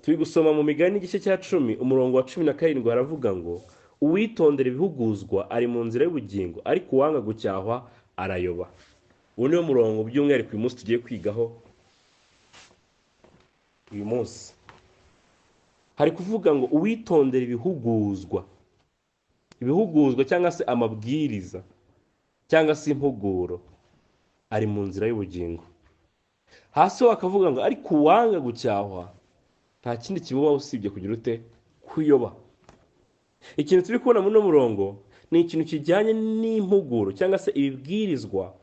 turi gusoma mu migani igice cya 10 umurongo wa 17 haravuga ngo uwitondera ibihuguzwa ari mu nzira y'ubugingo ariko uwanga gucyahwa arayoba. Uwo niwo murongo by'umwihariko uyu munsi tugiye kwigaho. Uyu munsi hari kuvuga ngo uwitondera ibihuguzwa cyangwa se amabwiriza cyangwa se impuguro ari mu nzira y'ubugingo. Hasi wakavuga ngo ariko uwanga gucyahwa nta kindi kimubaho usibye kugira ute kuyoba. Ikintu turi kubona muri murongo ni ikintu kijyanye n'impuguro cyangwa se ibibwirizwa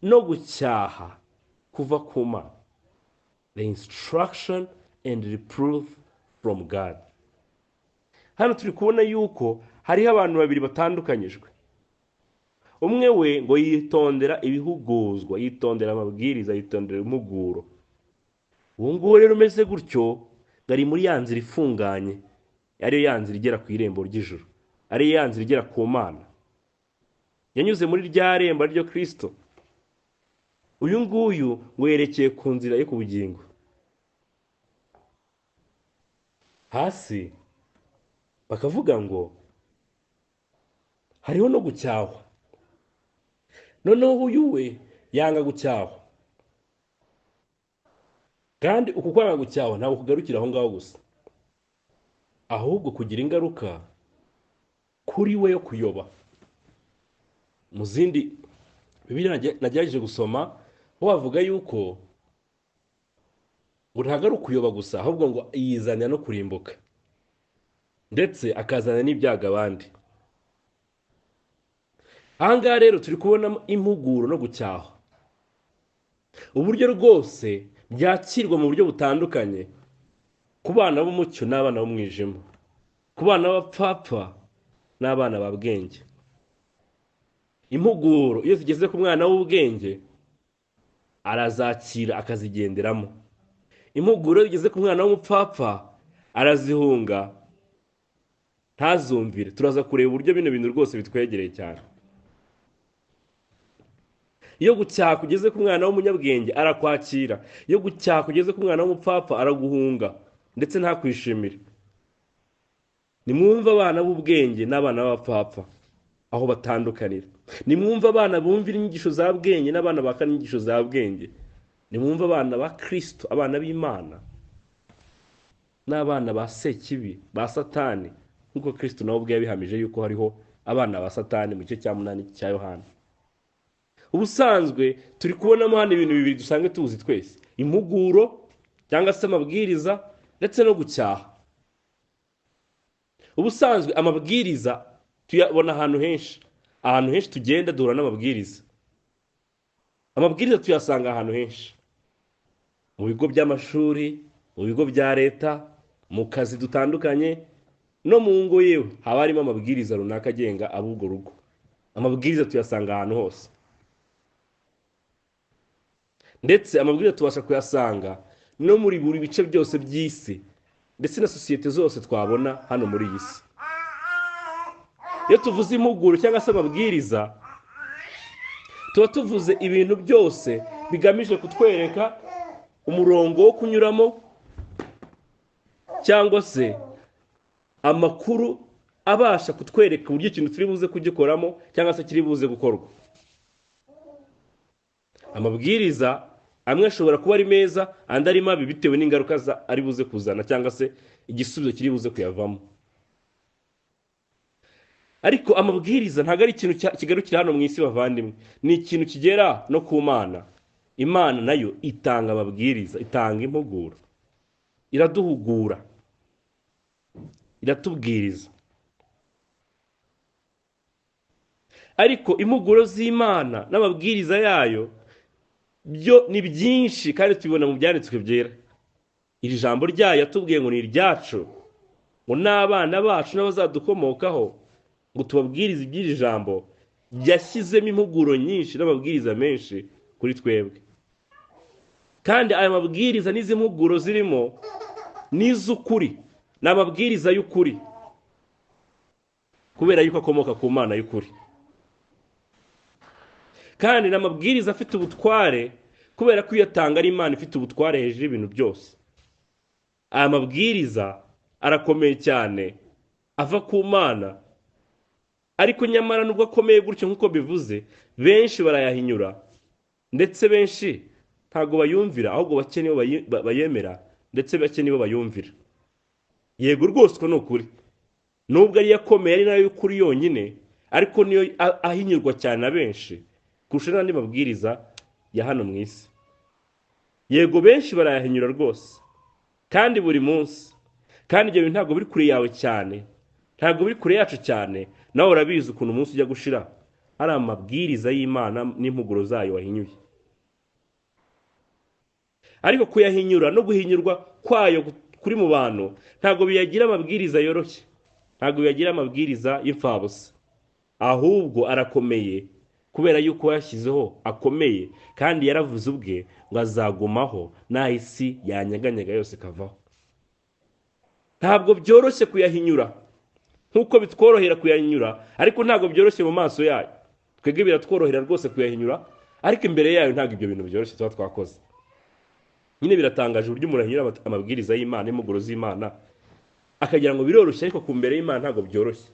no gucyaha kuva ku Mana. The instruction and reproof from God. Hano turi kubona yuko hariho abantu babiri batandukanyijwe. Umwe we ngo yitondera ibihuguzwa, yitondera amabwiriza, yitondera impuguro. Uwo nguwo rero umeze gutyo gari muri ya nzira ifunganye, ari ya nzira igera ku irembo ry'ijuru, ari ya nzira igera ku Mana. Yanyuze muri rya rembo ryo Kristo. Uyu nguyu ngo yerekeye ku nzira yo ku bugingo. Hasi bakavuga ngo hariho no gucyahwa. Noneho uyu we yanga gucyahwa. Kandi uku kwanga gucyahwa ntabwo kugarukira aho ngaho gusa, ahubwo kugira ingaruka kuri we yo kuyoba. Mu zindi Bibiliya nagerageje gusoma ho bavuga yuko ngo ntabwo ari ukuyoba gusa, ahubwo ngo yizanira no kurimbuka ndetse akazana n'ibyaga abandi. Aha ngaha rero turi kubonamo impuguro no gucyahwa, uburyo rwose byakirwa mu buryo butandukanye ku bana b'umucyo n'abana b'umwijima, ku bana b'abapfapfa n'abana b'abwenge. Impuguro iyo zigeze ku mwana w'ubwenge arazakira akazigenderamo. Impuguro iyo zigeze ku mwana w'umupfapfa arazihunga ntazumvire. Turaza kureba uburyo bino bintu rwose bitwegereye cyane. Iyo gucyaha kugeze ku mwana w'umunyabwenge arakwakira, iyo gucyaha kugeze ku mwana w'umupfapfa araguhunga ndetse ntakwishimire. Nimwumva abana b'ubwenge n'abana b'abapfapfa aho batandukanira. Nimwumva abana bumvira inyigisho za bwenge n'abana bakana inyigisho za bwenge. Nimwumva abana ba Kristo, abana b'Imana n'abana ba Sekibi, ba Satani, nkuko Kristo nawe ubwe yabihamije yuko hariho abana ba Satani mu gice cya 8 cya Yohana. Ubusanzwe turi kubonamo hano ibintu bibiri dusanzwe tuzi twese: impuguro cyangwa se amabwiriza ndetse no gucyaha. Ubusanzwe amabwiriza tuyabona ahantu henshi tugenda duhura n'amabwiriza. Amabwiriza tuyasanga ahantu henshi, mu bigo by'amashuri, mu bigo bya leta, mu kazi dutandukanye, no mu ngo yewe haba harimo amabwiriza runaka agenga ab'urwo rugo. Amabwiriza tuyasanga ahantu hose, ndetse amabwiriza tubasha kuyasanga no muri buri bice byose by'isi ndetse na sosiyete zose twabona hano muri iyi si. Iyo tuvuze impuguro cyangwa se amabwiriza, tuba tuvuze ibintu byose bigamije kutwereka umurongo wo kunyuramo cyangwa se amakuru abasha kutwereka uburyo ikintu turi buze kugikoramo cyangwa se kiri buze gukorwa. Amabwiriza amwe ashobora kuba ari meza, andi ari mabi bitewe n'ingaruka ari buze kuzana cyangwa se igisubizo kiri buze kuyavamo. Ariko amabwiriza ntabwo ari ikintu kigarukira hano mu isi bavandimwe, ni ikintu kigera no ku Mana. Imana nayo itanga amabwiriza, itanga impuguro, iraduhugura, iratubwiriza. Ariko impuguro z'Imana n'amabwiriza yayo byo ni byinshi kandi tubibona mu byanditswe byera. Iri jambo ryayo yatubwiye ngo ni iryacu, ngo n'abana bacu n'abazadukomokaho, ngo tubabwirize iby'iri jambo. Yashyizemo impuguro nyinshi n'amabwiriza menshi kuri twebwe, kandi aya mabwiriza n'izi mpuguro zirimo n'iz'ukuri, ni amabwiriza y'ukuri kubera yuko akomoka ku Mana y'ukuri. Kandi n'amabwiriza afite ubutware kubera ko uyatanga ari Imana ifite ubutware hejuru y'ibintu byose. aya mabwiriza arakomeye cyane ava ku Mana, ariko nyamara nubwo akomeye gutyo nk'uko bivuze, benshi barayahinyura, ndetse benshi ntabwo bayumvira, ahubwo bake nibo bayemera, ndetse bake nibo bayumvira. Yego rwose uko ni ukuri, nubwo ari yakomeye ari nayo y'ukuri yonyine, ariko niyo ahinyurwa cyane na benshi kurusha n'andi mabwiriza ya hano mu isi. Yego benshi barayahinyura rwose, kandi buri munsi, kandi ibyo bintu ntabwo biri kure yawe cyane, ntabwo biri kure yacu cyane. Nawe urabizi ukuntu umunsi ujya gushira hari amabwiriza y'Imana n'impuguro zayo wahinyuye. Ariko kuyahinyura no guhinyurwa kwayo kuri mu bantu ntabwo biyagira amabwiriza yoroshye, ntabwo biyagira amabwiriza y'imfabusa, ahubwo arakomeye kubera yuko yashyizeho akomeye, kandi yaravuze ubwe ngo azagumaho n'aho isi yanyeganyega yose kavaho. Ntabwo byoroshye kuyahinyura nk'uko bitworohera kuyahinyura, ariko ntabwo byoroshye mu maso yayo. Twebwe biratworohera rwose kuyahinyura, ariko imbere yayo ntabwo ibyo bintu byoroshye tuba twakoze. Nyine biratangaje uburyo umuntu ahinyura amabwiriza y'Imana n'impuguro z'Imana akagira ngo biroroshye, ariko ku mbere y'Imana ntabwo byoroshye.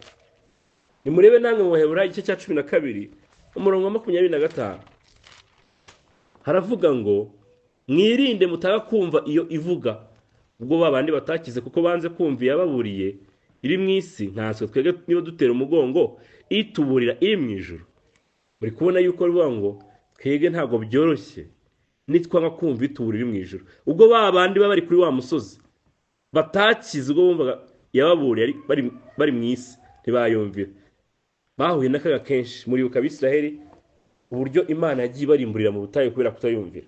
Nimurebe namwe mu Baheburayo igice cya 12 umurongo wa 25 haravuga ngo mwirinde mutaga kumva iyo ivuga, ubwo babandi batakize kuko banze kumva yababuriye iri mu isi, ntatswe twebwe niba dutera umugongo ituburira iri mu ijuru. Muri kubona yuko bivuga ngo twebwe ntabwo byoroshye nitwanga kumva ituburira iri mu ijuru, ubwo babandi bari kuri wa musozi batakize ubwo bumvaga yababuriye bari mu isi ntibayumvira, bahuye n'akaga kenshi. Muribuka Abisiraheli uburyo Imana yagiye barimburira mu butayu kubera kutayumvira.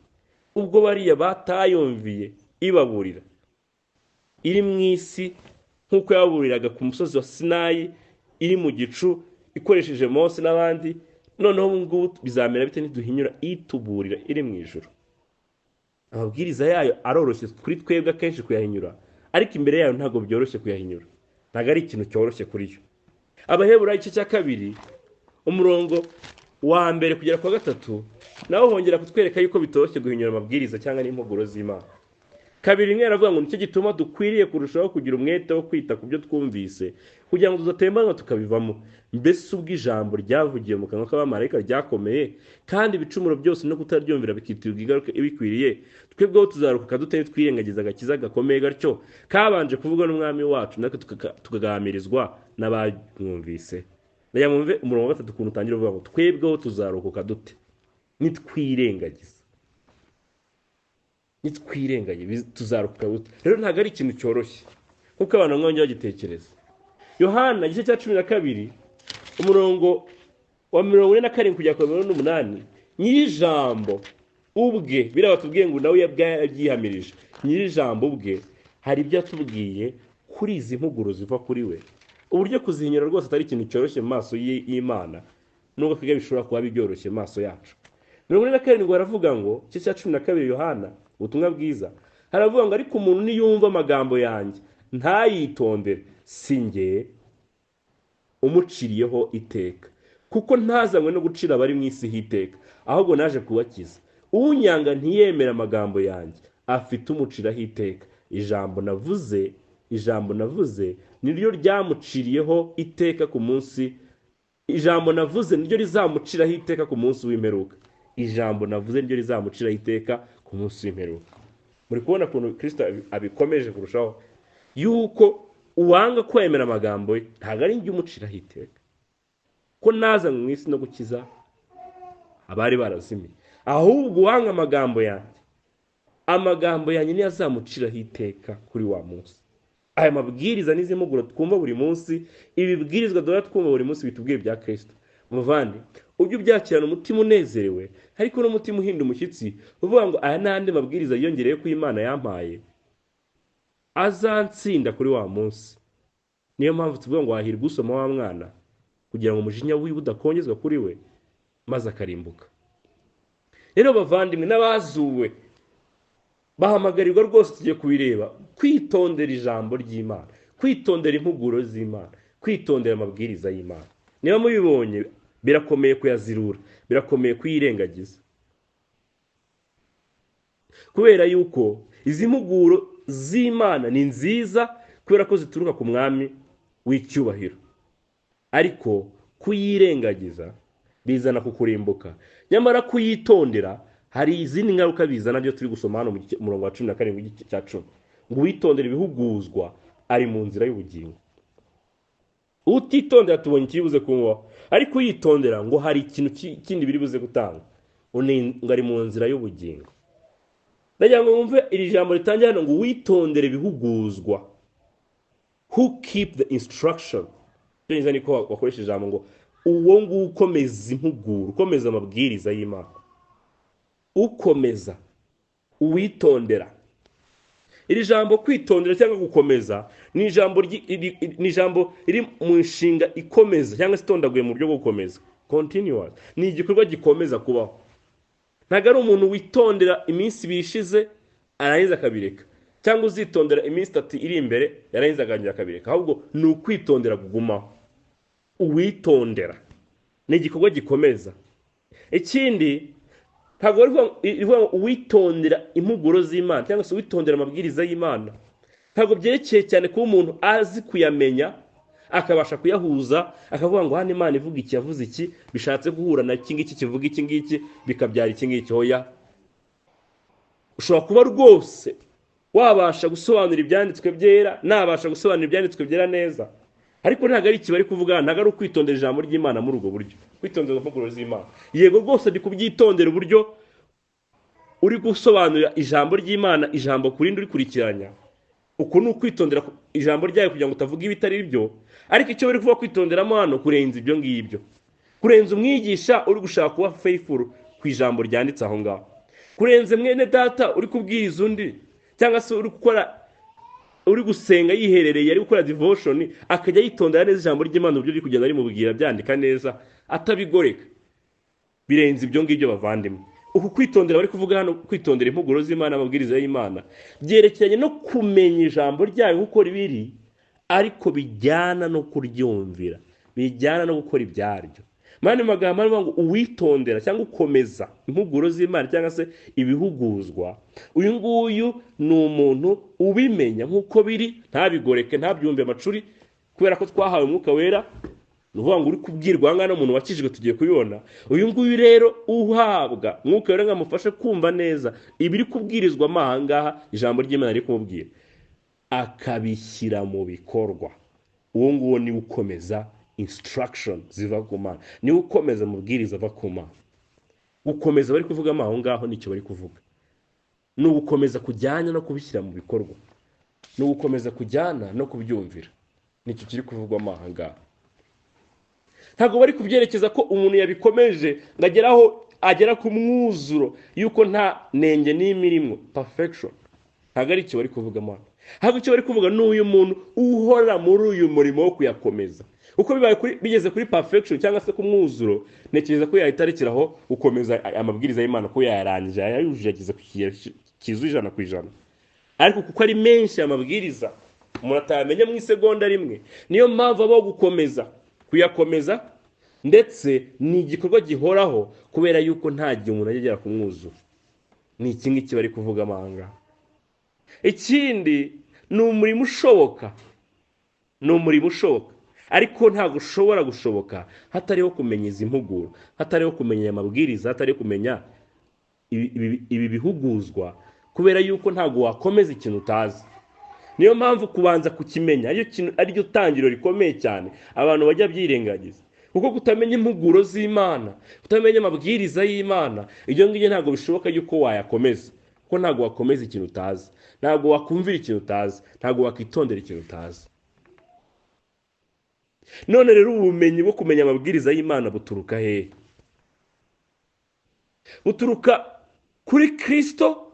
Ubwo bariya batayumviye ibaburira iri mu isi nk'uko yaburiraga ku musozi wa Sinayi iri mu gicu ikoresheje Mose n'abandi, noneho ubu ngubu bizamera bite niduhinyura ituburira iri mu ijuru? Amabwiriza yayo aroroshye kuri twebwe akenshi kuyahinyura, ariko imbere yayo ntabwo byoroshye kuyahinyura, ntabwo ari ikintu cyoroshye kuri yo. Abaheburayo igice cya 2 umurongo wa 1 kugera kwa 3 naho hongera kutwereka yuko bitoroshye guhinyura amabwiriza cyangwa n'impuguro z'Imana. 2 aravuga ngo nicyo gituma dukwiriye kurushaho kugira umwete wo kwita ku byo twumvise, kugira ngo tudatembanwa tukabivamo. Mbese ubwo ijambo ryavugiye mu kanwa k'abamarayika ryakomeye, kandi ibicumuro byose no kutaryumvira bikitirirwa ingaruka ibikwiriye, twebweho tuzarokoka dute twirengagiza agakiza gakomeye gatyo kabanje kuvugwa n'umwami wacu, natwe tukagamirizwa n'abamwumvise. Naya mwumve umurongo wa 3 ukuntu utangira uvuga ngo twebweho tuzarokoka dute nitwirengagiza tuzarokoka dute. Rero ntabwo ari ikintu cyoroshye kuko abantu mwongera bagitekereza. Yohana igice cya 12 umurongo wa 47 kugera ku 48 nyir'ijambo ubwe birabatubwiye ngo nawe yabyihamirije. Nyir'ijambo ubwe hari ibyo atubwiye kuri izi mpuguro ziva kuri we, uburyo kuzihinyura rwose atari ikintu cyoroshye mu maso y'Imana, nubwo kwiga bishobora kuba byoroshye mu maso yacu. 47 haravuga ngo igice cya 12 Yohana ubutumwa bwiza haravuga ngo ariko umuntu niyumva amagambo yanjye ntayitondere, sinjye umuciriyeho iteka, kuko ntazanywe no gucira abari mu isi hiteka, ahubwo naje kubakiza. Unyanga ntiyemera amagambo yanjye afite umuciraho iteka. Ijambo navuze niryo ryamuciriyeho iteka ku munsi, ijambo navuze niryo rizamuciraho iteka ku munsi w'imperuka. Ijambo navuze niryo rizamuciraho iteka ku munsi w'imperuka. Muri kubona ukuntu Kristo abikomeje kurushaho yuko uwanga kwemera amagambo ye ntabwo ari njye umuciraho iteka, ko naza mu isi no gukiza abari barazimiye, ahubwo uwanga amagambo yanjye niyo azamuciraho iteka kuri wa munsi. Aya mabwiriza n'izi mpuguro twumva buri munsi, ibibwirizwa duhora twumva buri munsi bitubwiye bya Kristo. Muvandi ujye ubyakirana umutima unezerewe, ariko n'umutima uhinda umushyitsi uvuga ngo aya n'andi mabwiriza yiyongereye ko Imana yampaye azansinda kuri wa munsi. Niyo mpamvu tuvuga ngo wahirwa usoma wa mwana kugira ngo umujinya wiwe udakongezwa kuri we maze akarimbuka. Rero bavandimwe n'abazuwe bahamagarirwa rwose tugiye kubireba kwitondera ijambo ry'Imana, kwitondera impuguro z'Imana, kwitondera amabwiriza y'Imana. Niba mubibonye birakomeye kuyazirura, birakomeye kuyirengagiza, kubera yuko izi mpuguro z'Imana ni nziza kubera ko zituruka ku mwami w'icyubahiro, ariko kuyirengagiza bizana kukurimbuka. Nyamara kuyitondera hari izindi ngaruka bizana, byo turi gusoma hano mu murongo wa 17 w'igice cya 10, ngo witondere ibihuguzwa ari mu nzira y'ubugingo. Utitondera tubonye ikibuze kunywa, ariko uyitondera ngo hari ikintu kindi biri buze gutanga, ngo ari mu nzira y'ubugingo. Ndagira ngo mwumve iri jambo ritangira hano ngo witondere ibihuguzwa, who keep the instruction. Neza niko wakoresha ijambo ngo uwo nguwo ukomeza impuguro, ukomeza amabwiriza y'Imana, ukomeza uwitondera. Iri jambo kwitondera cyangwa gukomeza ni ijambo riri mu nshinga ikomeza cyangwa se itondaguye mu buryo bwo gukomeza, continuous. Ni igikorwa gikomeza kubaho. Ntago ari umuntu witondera iminsi bishize arangiza akabireka, cyangwa uzitondera iminsi 3 iri imbere yarangiza akabireka, ahubwo ni ukwitondera kugumaho. Uwitondera ni igikorwa gikomeza. Ikindi ntago rivuga uwitondera impuguro z'Imana cyangwa se uwitondera amabwiriza y'Imana, ntago byerekeye cyane kuba umuntu azi kuyamenya akabasha kuyahuza, akavuga ngo hano Imana ivuga iki, yavuze iki, bishatse guhura na iki ngiki kivuga iki ngiki bikabyara iki ngiki. Hoya, ushobora kuba rwose wabasha gusobanura ibyanditswe byera, nabasha gusobanura ibyanditswe byera neza, ariko ntago ari iki bari kuvuga, ntago ari ukwitondera ijambo ry'Imana muri ubwo buryo, kwitondera impuguro z'Imana. Yego rwose ndi kubyitondera uburyo uri gusobanura ijambo ry'Imana, ijambo kurindi uri kurikiranya, uko ni ukwitondera ijambo ryayo kugira ngo utavuga ibitari byo. Ariko icyo bari kuvuga kwitonderamo hano kurenza ibyo ngibyo, kurenza umwigisha uri gushaka kuba faithful ku ijambo ryanditse aho ngaho, kurenza mwene data uri kubwiriza undi, cyangwa se uri gusenga yiherereye, ari gukora devotion, akajya yitondera neza ijambo ry'Imana uburyo riri kugenda ari mu bwira byandika neza atabigoreka. Birenze ibyo ngibyo bavandimwe. Uku kwitondera bari kuvuga hano, kwitondera impuguro z'Imana, amabwiriza y'Imana, byerekeranye no kumenya ijambo ryayo uko ribiri, ariko bijyana no kuryumvira, bijyana no gukora ibyaryo. Mane magambo aravuga ngo uwitondera cyangwa ukomeza impuguro z'Imana cyangwa se ibihuguzwa, uyu nguyu ni umuntu ubimenya nk'uko biri, ntabigoreke, ntabyumve amacuri, kubera ko twahawe umwuka wera. Nuvuga ngo uri kubwirwa ngana umuntu wakijijwe, tugiye kubibona. Uyu nguyu rero uhabwa umwuka wera ngamufashe kumva neza ibiri kubwirizwa amahangaha ijambo ry'Imana riri kumubwira, akabishyira mu bikorwa. Uwo nguwo ni ukomeza instruction ziva ku Mana, ni ukomeza amabwiriza ava ku Mana. Gukomeza bari kuvuga aho ngaho nicyo bari kuvuga, ni ugukomeza kujyana no kubishyira mu bikorwa, ni ugukomeza kujyana no kubyumvira, nicyo kiri kuvugwa aha ngaha. Ntago bari kubyerekeza ko umuntu yabikomeje ngageraho agera ku mwuzuro yuko nta nenge n'imirimo, perfection. Ntago ari cyo bari kuvuga Mana, ahubwo icyo bari kuvuga ni uyu muntu uhora muri uyu murimo wo kuyakomeza. Uko bigeze kuri perfection cyangwa se ku mwuzuro, nekereza ko yahitarekeraho gukomeza amabwiriza y'Imana, ko yarangije yayujuje ageze ku kizu 100%. Ariko kuko ari menshi amabwiriza umuntu atamenye mu isegonda rimwe, niyo mpamvu abo gukomeza kuyakomeza, ndetse ni igikorwa gihoraho, kubera yuko nta gihe umuntu agera ku mwuzuro. Ni iki ngiki bari kuvuga amanga. Ikindi ni umurimo ushoboka, ariko ntago ushobora gushoboka hatariho kumenya izi mpuguro, hatariho kumenya amabwiriza, hatariho kumenya ibi bihuguzwa, kubera yuko ntago wakomeza ikintu utazi. Niyo mpamvu kubanza kukimenya ari ryo tangiro rikomeye cyane abantu bajya byirengagiza, kuko kutamenya impuguro z'Imana, kutamenya amabwiriza y'Imana, ibyo ngibyo ntago bishoboka yuko wayakomeza, kuko ntago wakomeza ikintu utazi, ntago wakumvira ikintu utazi, ntago wakitondera ikintu utazi. None rero ubumenyi bwo kumenya amabwiriza y'Imana buturuka hehe? Buturuka kuri Kristo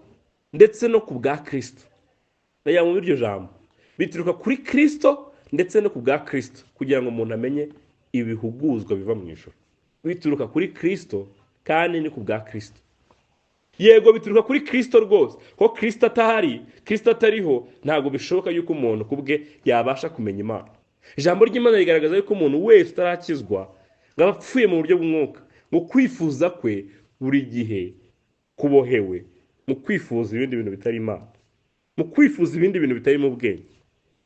ndetse no ku bwa Kristo. Naya mu biryo jambo bituruka kuri Kristo ndetse no ku bwa Kristo, kugira ngo umuntu amenye ibihuguzwa biva mu ijuru. Bituruka kuri Kristo kandi ni ku bwa Kristo. Yego bituruka kuri Kristo rwose, ko Kristo atahari, Kristo atariho, ntago bishoboka yuko umuntu kubwe yabasha kumenya Imana. Ijambo ry'Imana rigaragaza yuko umuntu wese utarakizwa ngabapfuye mu buryo bw'umwuka, mu kwifuza kwe buri gihe kubohewe mu kwifuza ibindi bintu bitari Imana. mu kwifuza ibindi bintu bitari mu bwenge,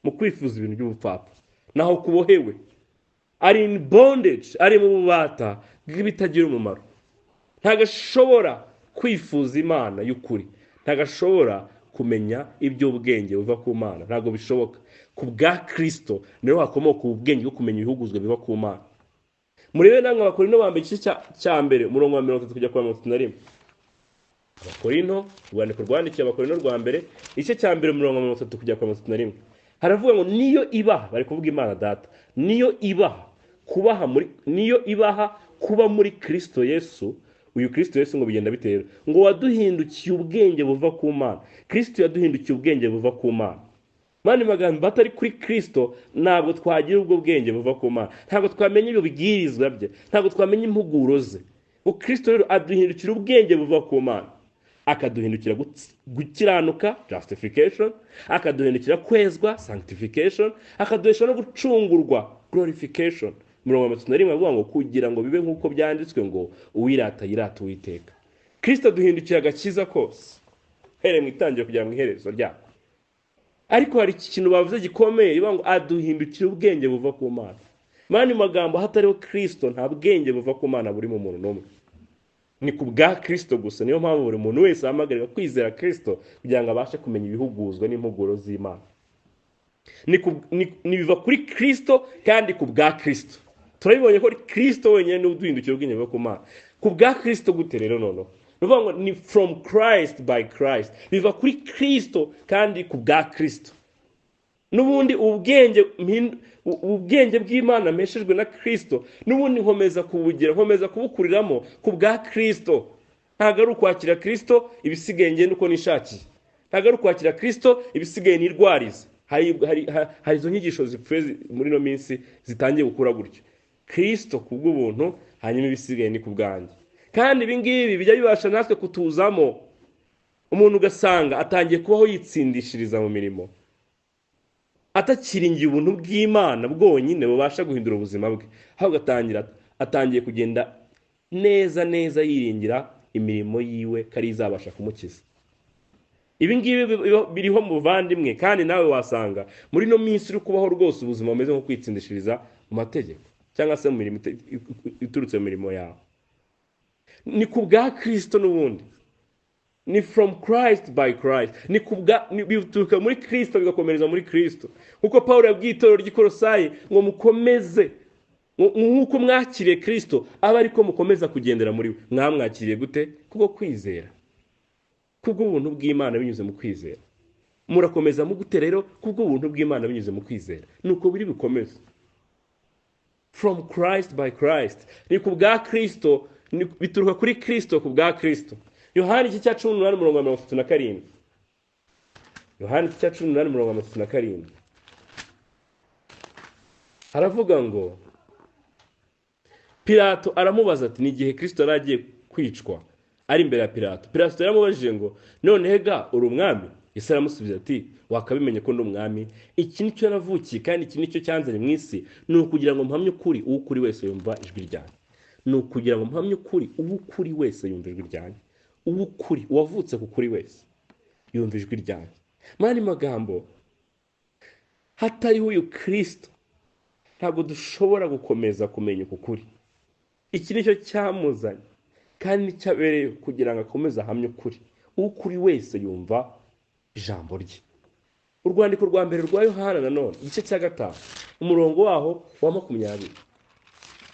mu kwifuza ibintu by'ubupfapfa, naho kubohewe, ari in bondage, ari mu bubata bw'ibitagira umumaro. Ntagashobora kwifuza Imana y'ukuri, ntagashobora kumenya iby'ubwenge buva ku Mana, ntabwo bishoboka. Ku bwa Kristo niho hakomoka ubwenge bwo kumenya ibihuguzwa biva ku Mana. Murebe namwe Abakorinto ba mbere igice cya mbere umurongo wa 30 kujya kwa 31. Abakorinto, urwandiko rwandikiye Abakorinto rwa mbere igice cya mbere umurongo wa 30 kujya kwa 31. Haravuga ngo niyo ibaha, bari kuvuga Imana Data, niyo ibaha kuba muri Kristo Yesu. Uyu Kristo Yesu ngo bigenda bitera ngo waduhindukiye ubwenge buva ku Mana. Kristo yaduhindukiye ubwenge buva ku Mana. Mani magambo batari kuri Kristo ntabwo twagira ubwo bwenge buva ku Mana, ntabwo twamenya ibyo bibwirizwa bye, ntabwo twamenya impuguro ze. Ngo Kristo rero aduhindukira ubwenge buva ku Mana, akaduhindukira gukiranuka, justification, akaduhindukira kwezwa, sanctification, akaduhesha no gucungurwa, glorification. Murongo wa 31 avuga ngo kugira ngo bibe nk'uko byanditswe ngo uwirata yirata Uwiteka. Kristo aduhindukira agakiza kose here mu itangiro kugira ngo iherezo ryako. Ariko hari ikintu bavuze gikomeye, ivuga ngo aduhindukira ubwenge buva ku Mana. Mani magambo hatariho Kristo nta bwenge buva ku Mana buri mu muntu n'umwe. Ni ku bwa Kristo gusa, niyo mpamvu buri muntu wese ahamagarira kwizera Kristo kugira ngo abashe kumenya ibihuguzwa n'impuguro z'Imana. Ni biva kuri Kristo kandi ku bwa Kristo. Turabibonye ko Kristo wenyine ni uduhindukira ubwenge buva ku Mana. Ku bwa Kristo gute rero noneho? Bivuga ngo ni from Christ by Christ. Biva kuri Kristo kandi ku bwa Kristo. Nubundi ubwenge bw'Imana meshejwe na Kristo, nubundi nkomeza kubukuriramo ku bwa Kristo. Ntago ari ukwakira Kristo ibisigaye ngende uko nishakiye. Ntago ari ukwakira Kristo ibisigaye nirwarize. Hari izo nyigisho zipfuye muri no minsi zitangiye gukura gutyo. Kristo kubw'ubuntu, hanyuma ibisigaye ni ku bwanjye. Kandi ibi ngibi bijya bibasha natwe kutuzamo. Umuntu ugasanga atangiye kubaho yitsindishiriza mu mirimo, atakiringiye ubuntu bw'Imana bwonyine bubasha guhindura ubuzima bwe, ahubwo atangiye kugenda neza yiringira imirimo yiwe kari izabasha kumukiza. Ibi ngibi biriho mu bavandimwe, kandi nawe wasanga muri no minsi uri kubaho rwose ubuzima bumeze nko kwitsindishiriza mu mategeko cyangwa se mu mirimo iturutse mu mirimo yawe. Ni ku bwa Kristo n'ubundi. Ni from Christ by Christ. Bituruka muri Kristo bigakomereza muri Kristo. Nkuko Pawulo yabwiye itorero ry'Ikolosayi ngo mukomeze nkuko mwakiriye Kristo aba ariko mukomeza kugendera muri we. Mwamwakiriye gute? Kubwo kwizera. Kubw'ubuntu bw'Imana binyuze mu kwizera. Murakomeza mu gute rero? Kubw'ubuntu bw'Imana binyuze mu kwizera. Nuko biri bikomeza. From Christ by Christ. Ni ku bwa Kristo, bituruka kuri Kristo ku bwa Kristo. Yohana igice cya 18 umurongo wa 37. Yohana igice cya 18 umurongo wa 37. Aravuga ngo Pilato aramubaza ati ni igihe Kristo yaragiye kwicwa ari imbere ya Pilato. Pilato yaramubajije ngo none hega uri umwami? Yesu aramusubiza ati wakabimenye ko ndi umwami. Iki nicyo navukiye kandi iki nicyo cyanzanye mu isi, ni ukugira ngo mpamye ukuri, uwo ukuri wese yumva ijwi ryanjye. Ni ukugira ngo mpamye ukuri, uwo ukuri wese yumva ijwi ryanjye. Uwo ukuri wavutse ku kuri wese yumva ijwi ryanjye. Mani magambo hatariho uyu Kristo ntabwo dushobora gukomeza kumenya ukuri. Iki nicyo cyamuzanye kandi nicyabereye kugira ngo akomeze ahamye ukuri. Uwo ukuri wese yumva ijambo rye. Urwandiko rwa mbere rwa Yohana nanone igice cya 5 umurongo waho wa 20.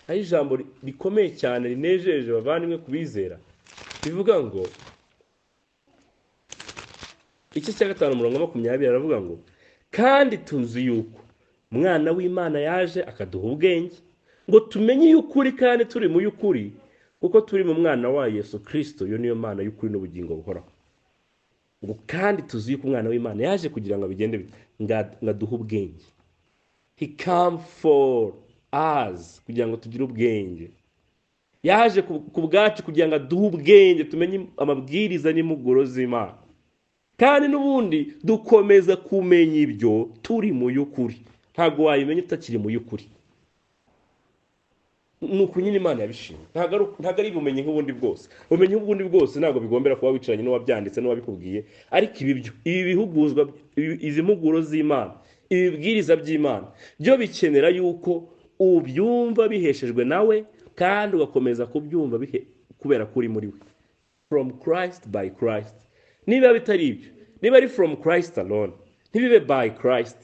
Ari ijambo rikomeye cyane rinejeje bavandimwe kubizera. Bivuga ngo igice cya 5 umurongo wa 20 aravuga ngo kandi tuzi yuko umwana w'Imana yaje akaduha ubwenge ngo tumenye y'ukuri kandi turi mu y'ukuri kuko turi mu mwana wa Yesu Kristo. Yo niyo Mana y'ukuri n'ubugingo buhoraho. Ngo kandi tuzi yuko umwana w'Imana yaje kugira ngo bigende ngaduha ubwenge. He come for us kugira ngo tugire ubwenge. Yaje ku bwacu kugira ngo aduhe ubwenge tumenye amabwiriza n'impuguro z'Imana. Kandi n'ubundi dukomeza kumenya ibyo turi mu y'ukuri. Ntago wayimenya utakiri mu y'ukuri. nuko nyine Imana yabishimye. Ntago ari ubumenyi nk'ubundi bwose. Ubumenyi nk'ubundi bwose ntago bigombera kuba wicaranye n'uwabyanditse n'uwabikubwiye, ariko ibi bihuguzwa, izi mpuguro z'Imana, ibibwiriza by'Imana byo bikenera yuko ubyumva biheshejwe nawe, kandi ugakomeza kubyumva kubera kuri muri we. From Christ by Christ. Niba bitari ibyo, niba ari from Christ alone, ntibibe by Christ,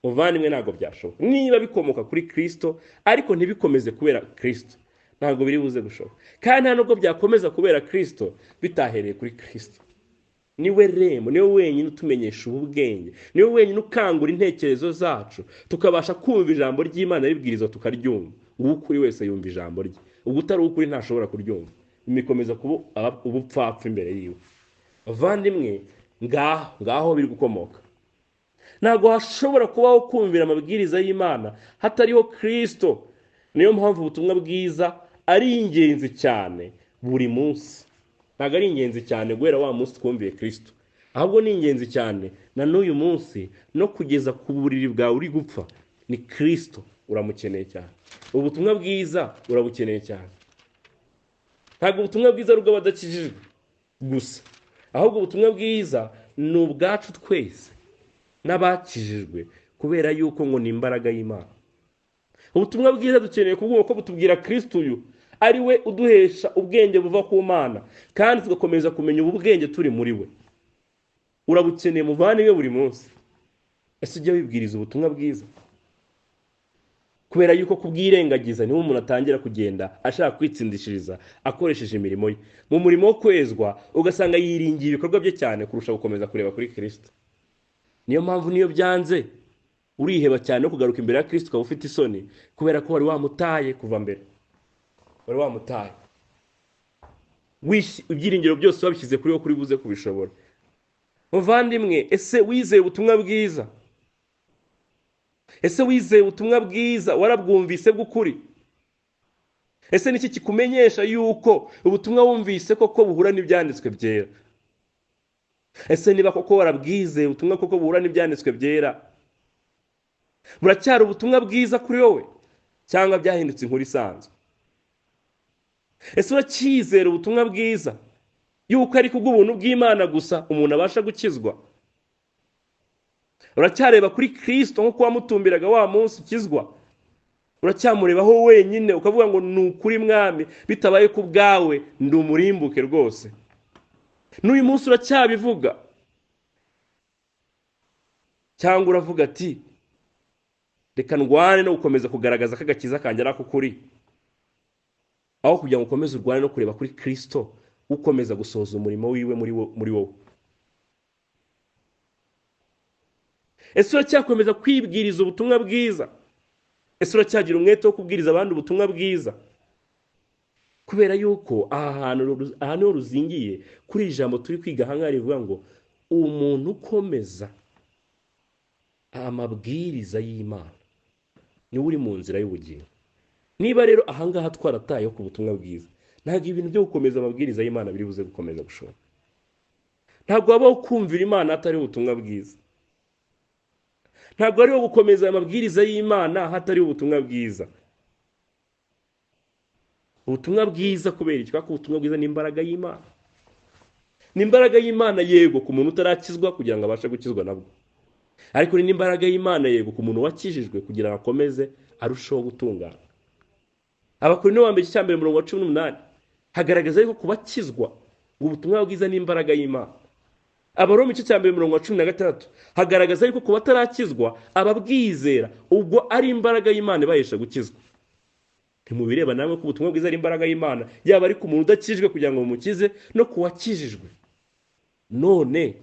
muvandimwe ntabwo byashoboka. Niba bikomoka kuri Kristo ariko ntibikomeze kubera Kristo, ntabwo biri buze gushoboka. Kandi nta nubwo byakomeza kubera Kristo bitahereye kuri Kristo. Niwe remo, niwe wenyine utumenyesha ubwenge, niwe wenyine ukangura intekerezo zacu tukabasha kumva ijambo ry'Imana ribwirizwa tukaryumva. Ukuri wese yumva ijambo rye, ubwo utari ukuri ntashobora kuryumva, imikomeza kuba ubupfapfa imbere yiwe. Bavandimwe, ngaho biri gukomoka. Ntabwo hashobora kubaho kumvira amabwiriza y'Imana hatariho Kristo. Niyo mpamvu ubutumwa bwiza ari ingenzi cyane buri munsi. Ntabwo ari ingenzi cyane guhera wa munsi twumviye Kristo, ahubwo ni ingenzi cyane na n'uyu munsi, no kugeza ku buriri bwawe uri gupfa. Ni Kristo uramukeneye cyane, ubutumwa bwiza urabukeneye cyane. Ntabwo ubutumwa bwiza ari ubw'abadakijijwe gusa, ahubwo ubutumwa bwiza ni ubwacu twese n'abakijijwe, kubera yuko ngo ni imbaraga y'Imana. Ubutumwa bwiza dukeneye kubwumva ko butubwira Kristo uyu ari we uduhesha ubwenge buva ku Mana, kandi tugakomeza kumenya ubu bwenge turi muri we. Urabukeneye muvandimwe buri munsi. Ese ujya wibwiriza ubutumwa bwiza? Kubera yuko kubwirengagiza niho umuntu atangira kugenda ashaka kwitsindishiriza akoresheje imirimo ye. Mu murimo wo kwezwa ugasanga yiringiye ibikorwa bye cyane kurusha gukomeza kureba kuri Kristo. Niyo mpamvu niyo byanze uriheba cyane no kugaruka imbere ya Kristo ukaba ufite isoni, kubera ko wari wamutaye kuva mbere. Wari wamutaye, ibyiringiro byose wabishyize kuri wo kuri buze kubishobora. Muvandimwe, ese wizeye ubutumwa bwiza? Ese wizeye ubutumwa bwiza? Warabwumvise bw'ukuri? Ese niki kikumenyesha yuko ubutumwa wumvise koko buhura n'ibyanditswe byera? Ese niba koko warabwizeye ubutumwa koko buhura n'ibyanditswe byera, buracyari ubutumwa bwiza kuri wowe cyangwa byahindutse inkuru isanzwe? Ese uracyizera ubutumwa bwiza yuko ari kubw'ubuntu bw'Imana gusa umuntu abasha gukizwa? Uracyareba kuri Kristo nk'uko wamutumbiraga wa munsi ukizwa? Uracyamurebaho wenyine ukavuga ngo ni ukuri Mwami, bitabaye ku bwawe ndi umurimbuke rwose? N'uyu munsi uracyabivuga? Cyangwa uravuga ati reka ndwane no gukomeza kugaragaza ko agakiza kanjye ari ak'ukuri, aho kugira ngo ukomeze urwane no kureba kuri Kristo ukomeza gusohoza umurimo wiwe muri wowe? Ese uracyakomeza kwibwiriza ubutumwa bwiza? Ese uracyagira umwete wo kubwiriza abandi ubutumwa bwiza? Kubera yuko aha niho ruzingiye kuri ijambo turi kwiga ahangaha rivuga ngo umuntu ukomeza amabwiriza y'Imana niwe uri mu nzira y'ubugingo. Niba rero ahangaha twaratayeho ku butumwa bwiza, ntabwo ibintu byo gukomeza amabwiriza y'Imana biri buze gukomeza gushoboka. Ntabwo wabaho kumvira Imana hatari ubutumwa bwiza. Ntabwo ariho gukomeza amabwiriza y'Imana hatari ubutumwa bwiza. Ubutumwa bwiza kubera iki? Kuko ubutumwa bwiza ni imbaraga y'Imana. Ni imbaraga y'Imana yego ku muntu utarakizwa kugira ngo abashe gukizwa nabwo, ariko ni imbaraga y'Imana yego ku muntu wakijijwe kugira ngo akomeze arushaho gutungana. Abakorinto wa mbere cya mbere murongo wa 18 hagaragaza yuko kubakizwa ngo ubutumwa bwiza ni imbaraga y'Imana. Abaroma igice cya mbere murongo wa 16 hagaragaza yuko kuba tarakizwa ababwizera ubwo ari imbaraga y'Imana ibahesha gukizwa. Ntimubireba namwe ko ubutumwa bwiza ari imbaraga y'Imana, yaba ari ku muntu udakijijwe kugira ngo bumukize no kuwakijijwe. None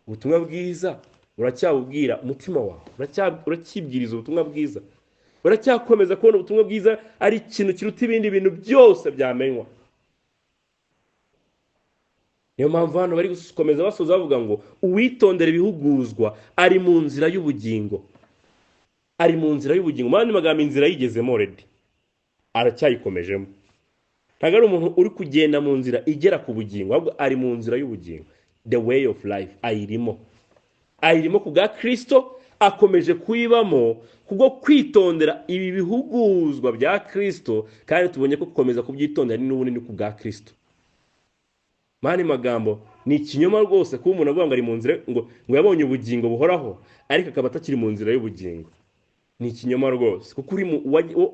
ubutumwa bwiza uracyabubwira umutima wawe? Uracyibwiriza ubutumwa bwiza? Uracyakomeza kubona ubutumwa bwiza ari ikintu kiruta ibindi bintu byose byamenywa? Niyo mpamvu hano bari gukomeza basoza bavuga ngo uwitondera ibihuguzwa ari mu nzira y'ubugingo. Ari mu nzira y'ubugingo. Mani magambo inzira yigezemo already, aracyayikomejemo. Ntabwo ari umuntu uri kugenda mu nzira igera ku bugingo, ahubwo ari mu nzira y'ubugingo. The way of life ayirimo ku bwa Kristo, akomeje kuyibamo kubwo kwitondera ibi bihuguzwa bya Kristo, kandi tubonye ko gukomeza kubyitondera ni n'ubunini ku bwa Kristo. Mani magambo ni ikinyoma rwose kuba umuntu avuga ngo ari mu nzira ngo yabonye ubugingo buhoraho ariko akaba atakiri mu nzira y'ubugingo. Ni ikinyoma rwose, kuko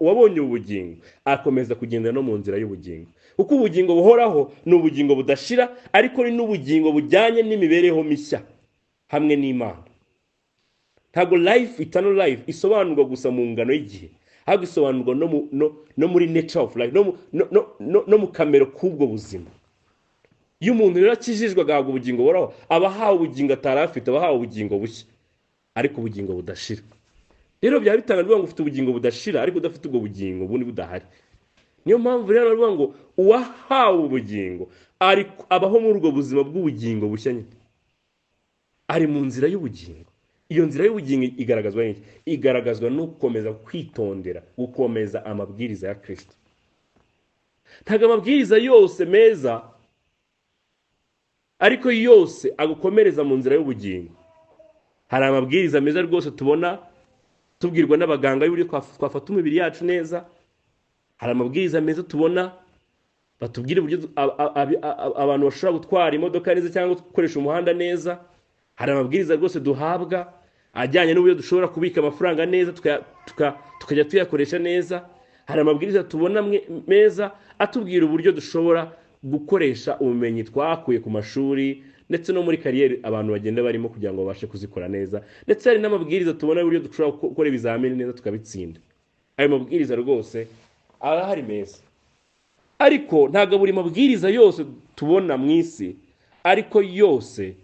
wabonye ubugingo akomeza kugenda no mu nzira y'ubugingo, kuko ubugingo buhoraho ni ubugingo budashira, ariko ni n'ubugingo bujyanye n'imibereho mishya hamwe n'Imana. Ntabwo life, eternal life isobanurwa gusa mu ngano y'igihe, ahubwo isobanurwa no muri nature of life, no mu kamero k'ubwo buzima. Iyo umuntu rero akijijwe agahabwa ubugingo buhoraho, aba ahawe ubugingo atari afite, aba ahawe ubugingo bushya, ariko ubugingo budashira. Rero byaba bitanga ngo ufite ubugingo budashira ariko udafite ubwo bugingo bundi budahari. Niyo mpamvu rero bavuga ngo uwahawe ubugingo abaho muri ubwo buzima bw'ubugingo bushya nyine, ari mu nzira y'ubugingo. Iyo nzira y'ubugingo igaragazwa n'iki? Igaragazwa no gukomeza kwitondera, gukomeza amabwiriza ya Kristo. Ntago amabwiriza yose meza ariko yose agukomereza mu nzira y'ubugingo. Hari amabwiriza meza rwose tubona tubwirwa n'abaganga y'uburyo twafata umubiri yacu neza. Hari amabwiriza meza tubona batubwira uburyo abantu bashobora gutwara imodoka neza cyangwa gukoresha umuhanda neza. Hari amabwiriza rwose duhabwa ajyanye n'uburyo dushobora kubika amafaranga neza tukajya tuyakoresha neza. Hari amabwiriza tubona meza atubwira uburyo dushobora gukoresha ubumenyi twakuye ku mashuri ndetse no muri kariyeri abantu bagenda barimo kugira ngo babashe kuzikora neza. Ndetse hari n'amabwiriza tubona uburyo dushobora gukora ibizamini neza tukabitsinda. Ayo mabwiriza rwose arahari meza, ariko ntabwo buri mabwiriza yose tubona mu isi ariko yose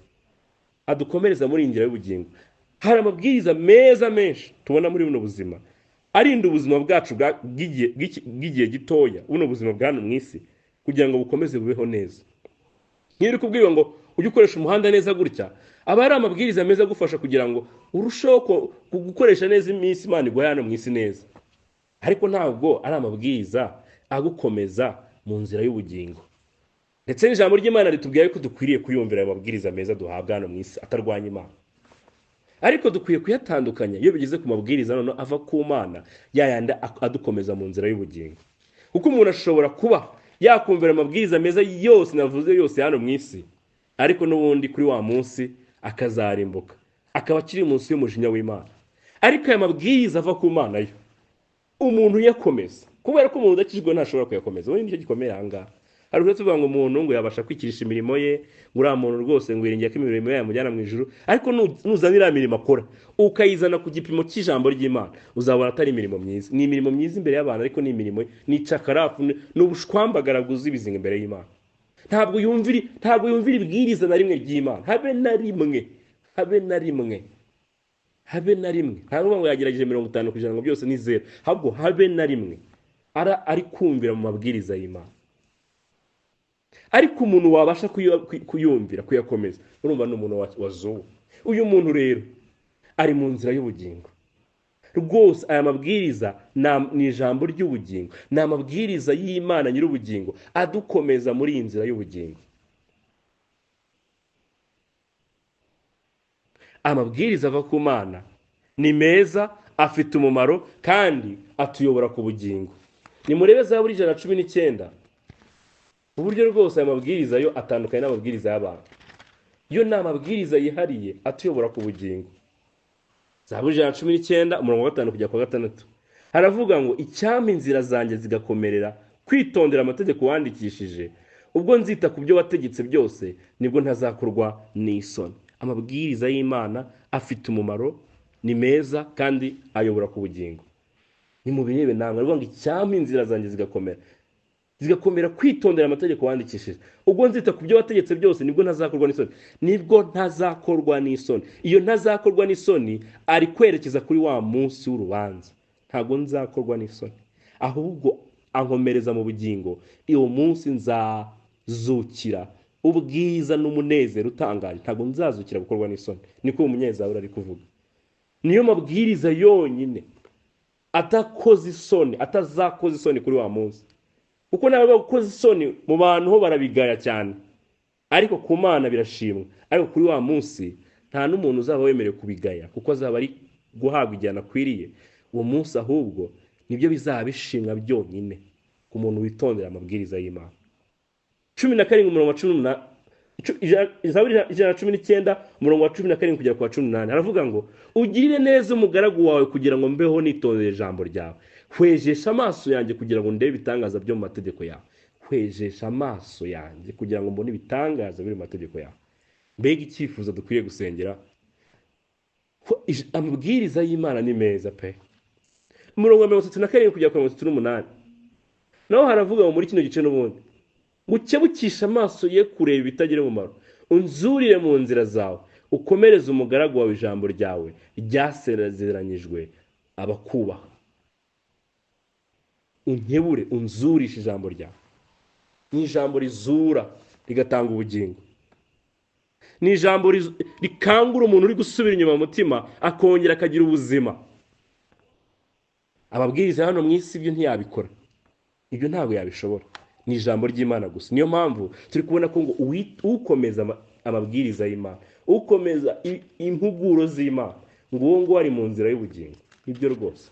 adukomereza muri inzira y'ubugingo. Hari amabwiriza meza menshi tubona muri buno buzima arinda ubuzima bwacu bw'igihe gitoya, buno buzima bw'hano mu isi, kugira ngo bukomeze bubeho neza. Nk'iri kubwirwa ngo ujye ukoresha umuhanda neza gutya, aba ari amabwiriza meza agufasha kugira ngo urusheho gukoresha neza iminsi Imana iguha hano mu isi neza, ariko ntabwo ari amabwiriza agukomeza mu nzira y'ubugingo. Ndetse n'ijambo ry'Imana ritubwira ko dukwiriye kuyumvira ayo mabwiriza meza duhabwa hano mu isi atarwanya Imana, ariko dukwiye kuyatandukanya iyo bigeze ku mabwiriza none ava ku Mana yayanda adukomeza mu nzira y'ubugingo. Kuko umuntu ashobora kuba yakumvira amabwiriza meza yose navuze yose hano mu isi, ariko n'ubundi kuri wa munsi akazarimbuka, akaba akiri munsi y'umujinya w'Imana. Ariko aya mabwiriza ava ku Mana yo umuntu yakomeza, kubera ko umuntu udakijwe ntashobora kuyakomeza. Wowe nicyo gikomeye ahangaha. Hari ubwo tuvuga ngo umuntu ngo yabasha kwikirisha imirimo ye, uriya muntu rwose ngo yiringiye ko imirimo ye yamujyana mu ijuru, ariko nuzanira imirimo akora ukayizana ku gipimo cy'ijambo ry'Imana, uzabona atari imirimo myiza. Ni imirimo myiza imbere y'abantu, ariko ni imirimo ni cakarafu, n'ubushwambagara bwuzuye ibizinga imbere y'Imana. Ntabwo yumvira ibwiriza na rimwe ry'Imana, habe na rimwe. Ntabwo ngo yagerageje 50% ngo byose ni zero, ahubwo habe na rimwe ari kumvira mu mabwiriza y'Imana. Ariko umuntu wabasha kuyumvira, kuyakomeza, urumva n'umuntu wazuwe. Uyu muntu rero ari mu nzira y'ubugingo rwose. Aya mabwiriza ni ijambo ry'ubugingo, ni amabwiriza y'Imana nyir'ubugingo adukomeza muri iyi nzira y'ubugingo. Amabwiriza ava ku Mana ni meza, afite umumaro kandi atuyobora ku bugingo. Nimurebe Zaburi 119, uburyo rwose aya mabwiriza yo atandukanye n'amabwiriza y'abantu. Yo ni amabwiriza yihariye atuyobora ku bugingo. Zaburi 119 umurongo wa 5 kujya kwa 6 haravuga ngo icyampa inzira zanjye zigakomerera kwitondera amategeko wandikishije, ubwo nzita ku byo wategetse byose nibwo ntazakorwa n'isoni. Amabwiriza y'Imana afite umumaro, ni meza kandi ayobora ku bugingo. Ni mu birebe namwe ngo icyampa inzira zanjye zigakomera kwitondera amategeko wandikishije, ubwo nzita ku byo wategetse byose nibwo ntazakorwa n'isoni. Iyo ntazakorwa n'isoni ari kwerekeza kuri wa munsi w'urubanza. Ntago nzakorwa n'isoni, ahubwo ankomereza mu bugingo. Iyo munsi nzazukira ubwiza n'umunezero utangaje, ntago nzazukira gukorwa n'isoni. Niko umunyezaburi ari kuvuga. Niyo mabwiriza yonyine atazakoza isoni kuri wa munsi. Kuko nawe bakoze isoni mu bantu ho barabigaya cyane, ariko ku Mana birashimwa. Ariko kuri wa munsi nta n'umuntu uzaba wemerewe kubigaya, kuko azaba ari guhabwa igihano akwiriye, uwo munsi ahubwo nibyo bizaba bishimwa byonyine ku muntu witondera amabwiriza y'Imana. 17 umurongo wa 18, Zaburi 119 umurongo wa 17 kugera ku wa 18 haravuga ngo ugirire neza umugaragu wawe kugira ngo mbeho nitondere ijambo ryawe. Hwejesha amaso yanjye kugira ngo ndebe ibitangaza byo mu mategeko yawe. Hwejesha amaso yanjye kugira ngo mbone ibitangaza biri mu mategeko yawe. Mbega icyifuzo dukwiye gusengera. Amabwiriza y'Imana ni meza pe. Umurongo wa 37 kugera ku 38 naho haravuga ngo muri kino gice n'ubundi gukebukisha amaso ye kureba ibitagira umumaro, unzurire mu nzira zawe, ukomereze umugaragu wawe ijambo ryawe ryasezeranyijwe abakubaha. Unkebure unzurisha ijambo ryawe. Ni ijambo rizura rigatanga ubugingo. Ni ijambo rikangura umuntu uri gusubira inyuma mu mutima akongera akagira ubuzima. Ababwiriza hano mu isi ibyo ntiyabikora. Ibyo ntabwo yabishobora. Ni ijambo ry'Imana gusa. Niyo mpamvu turi kubona ko ngo ukomeza amabwiriza y'Imana, ukomeza impuguro z'Imana, ngo uwo ngo ari mu nzira y'ubugingo. Ibyo rwose.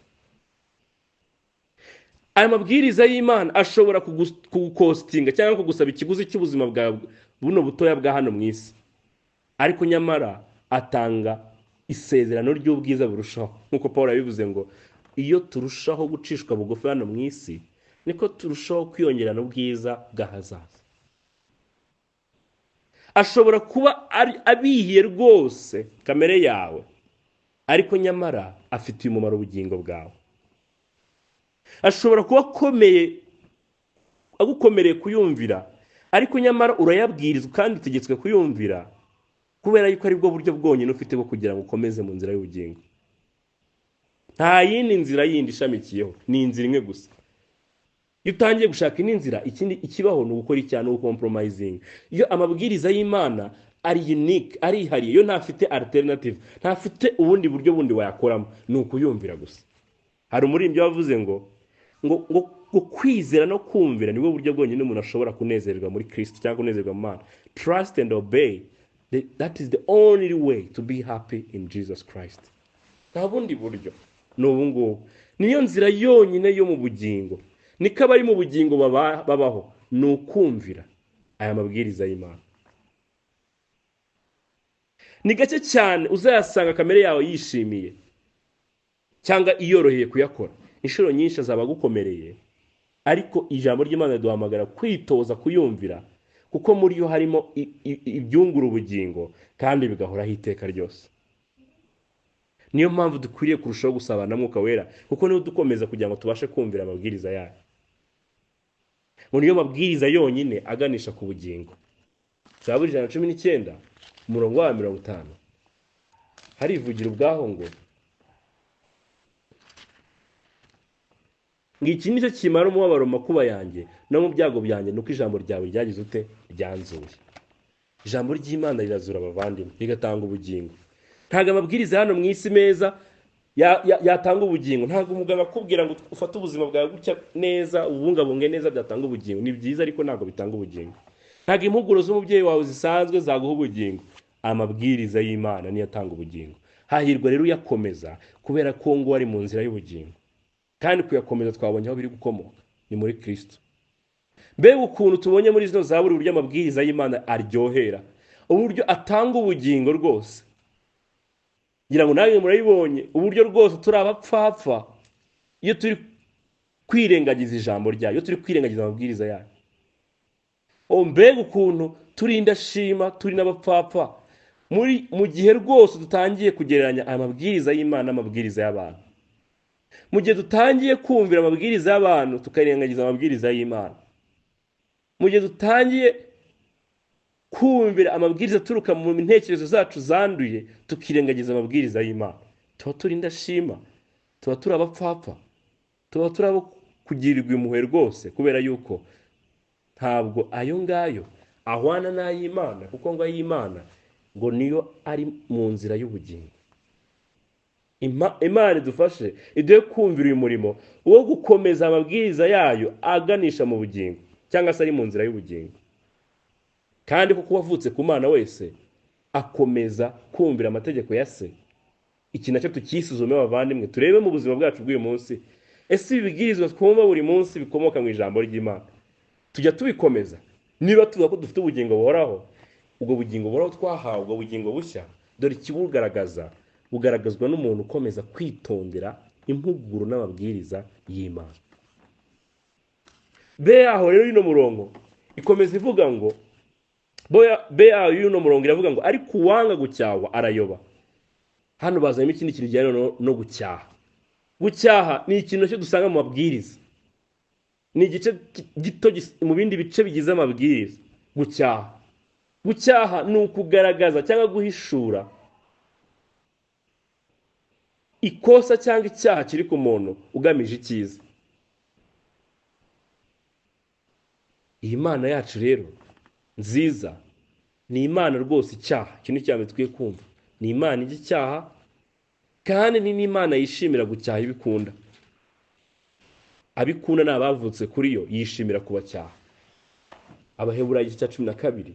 Aya mabwiriza y'Imana ashobora kugukostinga cyangwa kugusaba ikiguzi cy'ubuzima bwawe buno butoya bwa hano mu isi. Ariko nyamara atanga isezerano ry'ubwiza burushaho. Nkuko Paulo yabivuze ngo iyo turushaho gucishwa bugufi hano mu isi niko turushaho kwiyongerana ubwiza bw'ahazaza. Ashobora kuba abihiye rwose kamere yawe, ariko nyamara afitiye umumaro ubugingo bwawe. Ashobora kuba agukomereye kuyumvira, ariko nyamara urayabwirizwa kandi utegetswe kuyumvira, kubera yuko ari bwo buryo bwonyine ufite bwo kugira ngo ukomeze mu nzira y'ubugingo. Nta yindi nzira yindi ishamikiyeho, ni inzira imwe gusa. Iyo utangiye gushaka indi nzira, ikindi ikibaho ni ugukora icyaha no compromising. Iyo amabwiriza y'Imana ari unique, ari ihariye, yo ntafite alternative, ntafite ubundi buryo bundi wayakoramo, ni ukuyumvira gusa. Hari umuririmbyi wavuze ngo kwizera no kumvira nibwo buryo bwonyine umuntu ashobora kunezererwa muri Kristo cyangwa kunezerwa mu Mana. Trust and obey, that is the only way to be happy in Jesus Christ. Nta bundi buryo. N'ubu ngubu niyo nzira yonyine yo mu bugingo. Niko abari mu bugingo babaho, ni ukumvira aya mabwiriza y'Imana. Ni gake cyane uzayasanga kamere yawe yishimiye cyangwa iyoroheye kuyakora. Inshuro nyinshi azaba agukomereye, ariko ijambo ry'Imana riduhamagara kwitoza kuyumvira, kuko muri yo harimo ibyungura ubugingo kandi bigahoraho iteka ryose. Niyo mpamvu dukwiriye kurushaho gusabana na Mwuka Wera, kuko niwe dukomeza kugira ngo tubashe kumvira amabwiriza yayo. Muri yo mabwiriza yonyine aganisha ku bugingo. Zaburi 119 umurongo wa 50 harivugira ubwaho ngo iki nicyo kimara umubabaro makuba yanjye no mu byago byanjye, nuko ijambo ryawe ryagize ute ryanzuye. Ijambo ry'Imana rirazura abavandimwe, rigatanga ubugingo. Ntago amabwiriza hano mu isi meza yatanga ubugingo. Ntago umuganga akubwira ngo ufate ubuzima bwawe gutya neza, ubungabunge neza byatanga ubugingo. Ni byiza ariko ntago bitanga ubugingo. Ntago impuguro z'umubyeyi wawe zisanzwe zaguha ubugingo. Amabwiriza y'Imana niyo atanga ubugingo. Hahirwa rero uyakomeza, kubera ko ngo ari mu nzira y'ubugingo. Kandi kuyakomeza twabonye aho biri gukomoka, ni muri Kristo. Mbega ukuntu tubonye muri zino zaburi uburyo amabwiriza y'Imana aryohera, uburyo atanga ubugingo rwose. Ngira ngo nawe murayibonye uburyo rwose turi abapfapfa iyo turi kwirengagiza ijambo ryayo, iyo turi kwirengagiza amabwiriza yayo. Mbega ukuntu turi indashima, turi n'abapfapfa mu gihe rwose dutangiye kugereranya amabwiriza y'Imana n'amabwiriza y'abantu. Mu gihe dutangiye kumvira amabwiriza y'abantu tukarengagiza amabwiriza y'Imana. Mu gihe dutangiye kumvira amabwiriza aturuka mu ntekerezo zacu zanduye tukirengagiza amabwiriza y'Imana, tuba turi indashima, tuba turi abapfapfa, tuba turi abo kugirirwa impuhwe rwose, kubera yuko ntabwo ayo ngayo ahwana n'ay'Imana, kuko ngo ay'Imana ngo niyo ari mu nzira y'ubugingo. Imana idufashe iduhe kumvira uyu murimo wo gukomeza amabwiriza yayo aganisha mu bugingo, cyangwa se ari mu nzira y'ubugingo. Kandi kuko wavutse ku Mana wese akomeza kumvira amategeko ya se, iki nacyo tukisuzume bavandimwe, turebe mu buzima bwacu bw'uyu munsi, ese ibibwirizwa twumva buri munsi bikomoka mu ijambo ry'Imana tujya tubikomeza? Niba tuvuga ko dufite ubugingo buhoraho, ubwo bugingo buhoraho twahawe, ubwo bugingo bushya, dore ikibugaragaza bugaragazwa n'umuntu ukomeza kwitondera impuguro n'amabwiriza y'Imana. Be yaho rero y'uno murongo ikomeza ivuga ngo, be yaho y'uno murongo iravuga ngo ariko uwanga gucyahwa arayoba. Hano bazanyemo ikindi kintu kijyanye no gucyaha. Gucyaha ni ikintu cyo dusanga mu mabwiriza, ni igice gito mu bindi bice bigize amabwiriza. Gucyaha ni ukugaragaza cyangwa guhishura ikosa cyangwa icyaha kiri ku muntu ugamije icyiza. Iyi Mana yacu rero nziza ni Imana rwose icyaha, ikintu cyane twiye kumva, ni Imana ijya icyaha kandi ni n'Imana yishimira gucyaha ibikunda. Abikunda ni abavutse kuri yo, yishimira kubacyaha. Abaheburayo igice cya 12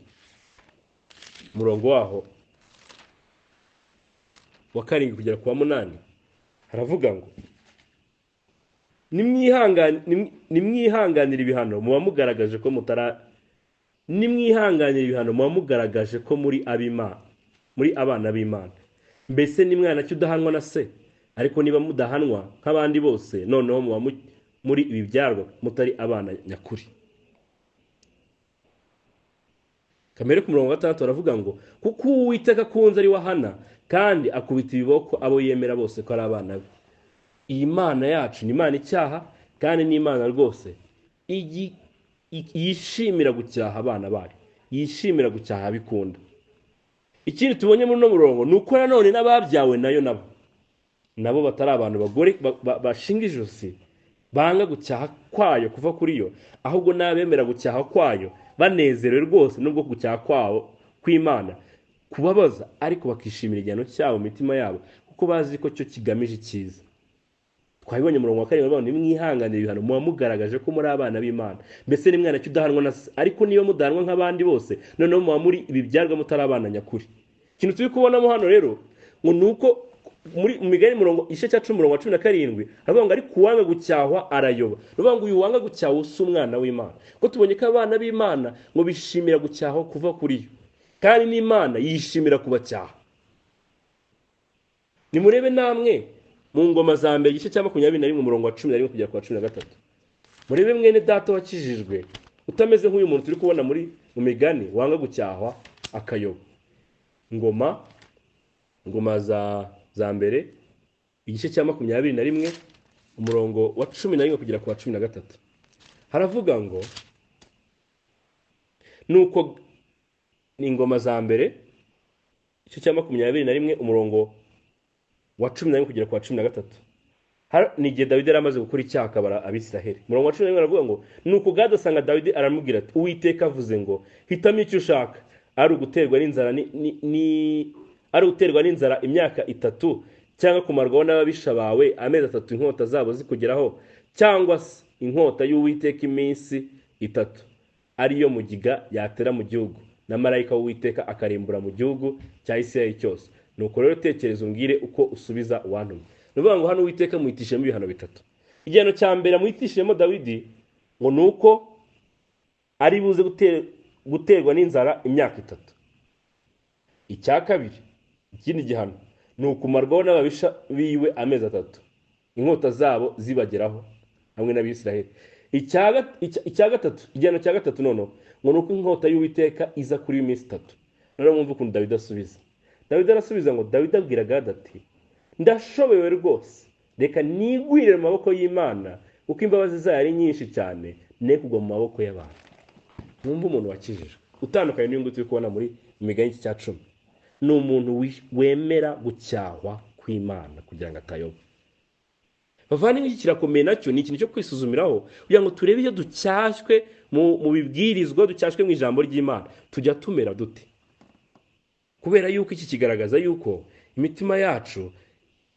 umurongo waho wa 7 kugera ku wa 8 haravuga ngo nimwihanganira ibihano muba mugaragaje ko nimwihanganira ibihano muba mugaragaje ko muri abana b'Imana. Mbese ni mwana cyo udahanwa na se? Ariko niba mudahanwa nk'abandi bose, noneho muba muri ibi byarwa mutari abana nyakuri. Kamere ku murongo wa 6 aravuga ngo kuko Uwiteka akunze ari wahana kandi akubita ibiboko abo yemera bose ko ari abana be. Iyi Mana yacu ni Imana icyaha kandi ni Imana rwose yishimira gucyaha abana bayo, yishimira gucyaha abikunda. Ikindi tubonye muri no murongo nuko nanone n'ababyawe nayo nabo batari abantu bagore bashinga ijosi banga gucyaha kwayo kuva kuri yo, ahubwo n'abemera gucyaha kwayo banezerewe rwose nubwo gucyaha kwawo kw'Imana kubabaza, ariko bakishimira igihano cyabo mu mitima yabo kuko bazi ko cyo kigamije icyiza. Twabibonye mu murongo wa 7 bavuga nimwihanganira ibihano muba mugaragaje ko muri abana b'Imana. Mbese ni mwana cyo udahanwa na se? Ariko niyo mudahanwa nk'abandi bose, noneho muba muri ibi byarwa mutari abana nyakuri. Ikintu turi kubonamo hano rero ngo nuko muri Migani murongo igice cya 10 umurongo wa 17 havuga ngo ariko uwanga gucyahwa arayoba. Ruvuga ngo uyu wanga gucyahwa usa umwana w'Imana. Ko tubonye ko abana b'Imana ngo bishimira gucyahwa kuva kuri yo, kandi n'Imana yishimira kubacyaha. Nimurebe namwe mu ngoma za mbere igice cya 21 umurongo wa 11 kugera ku wa 13. Murebe mwene data wakijijwe utameze nk'uyu muntu turi kubona mu Migani wanga gucyahwa akayoba. Ngoma za mbere igice cya 21 umurongo wa 11 kugera ku wa 13 haravuga ngo nuko ni ingoma za mbere igice cya 21 umurongo wa 11 kugera ku wa 13 ni igihe Dawidi yari amaze gukora icyaha akabara Abisiraheli. Umurongo wa 11 aravuga ngo nuko Gadi asanga Dawidi aramubwira ati Uwiteka avuze ngo hitamo icyo ushaka, ari uguterwa n'inzara imyaka 3 cyangwa kumarwaho n'ababisha bawe amezi 3 inkota zabo zikugeraho, cyangwa se inkota y'Uwiteka iminsi 3 ariyo mugiga yatera mu gihugu na marayika w'Uwiteka akarimbura mu gihugu cya Isirayeli cyose. Nuko rero tekereza umbwire uko usubiza uwantumye. Nuvuga ngo hano Uwiteka muhitishemo ibihano 3. Igihano cya mbere muhitishemo Dawidi ngo nuko ari buze guterwa n'inzara imyaka 3. Icya kabiri ikindi gihano ni ukumarwaho n'ababisha biwe amezi 3 inkota zabo zibageraho hamwe n'Abisiraheli. Icya gatatu igihano cya gatatu noneho ngo nuko inkota y'Uwiteka iza kuri iminsi 3. None mwumva ukuntu Dawidi asubiza. Dawidi arasubiza ngo Dawidi abwira Gadi ati ndashobewe rwose, reka nigwirire mu maboko y'Imana kuko imbabazi zayo ari nyinshi cyane, ne kugwa mu maboko y'abantu. Mwumva umuntu wakijijwe utandukanye n'ingo turi kubona muri Migani cya 10 ni umuntu wemera gucyahwa kw'Imana kugira ngo atayoba. Bavandimwe iki kirakomeye nacyo ni ikintu cyo kwisuzumiraho kugira ngo turebe iyo ducyashywe mu bibwirizwa, ducyashywe mu ijambo ry'Imana tujya tumera dute. Kubera yuko iki kigaragaza yuko imitima yacu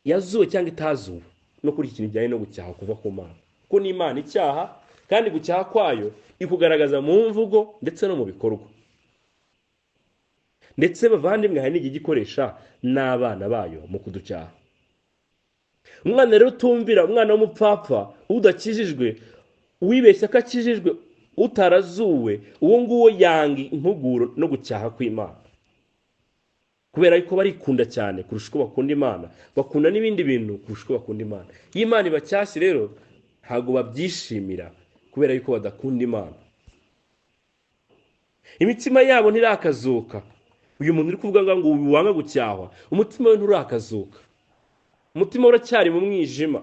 yazuwe cyangwa itazuwe no kuri iki kintu kijyanye no gucyaha kuva ku Mana. Ko ni Imana icyaha kandi gucyaha kwayo ikugaragaza mu mvugo ndetse no mu bikorwa. Ndetse bavandimwe hari n'igihe gikoresha n'abana bayo mu kuducyaha. umwana rero utumvira, umwana w'umupfapfa udakijijwe, uwibeshya ko akijijwe, utarazuwe, uwo nguwo yanga impuguro no gucyaha kw'Imana, kubera yuko barikunda cyane kurusha uko bakunda Imana, bakunda n'ibindi bintu kurusha uko bakunda Imana. Iyo Imana ibacyashye rero ntabwo babyishimira, kubera yuko badakunda Imana. Imitima yabo ntirakazuka. Uyu muntu uri kuvuga ngo wanga gucyahwa, umutima we nturakazuka, umutima uracyari mu mwijima.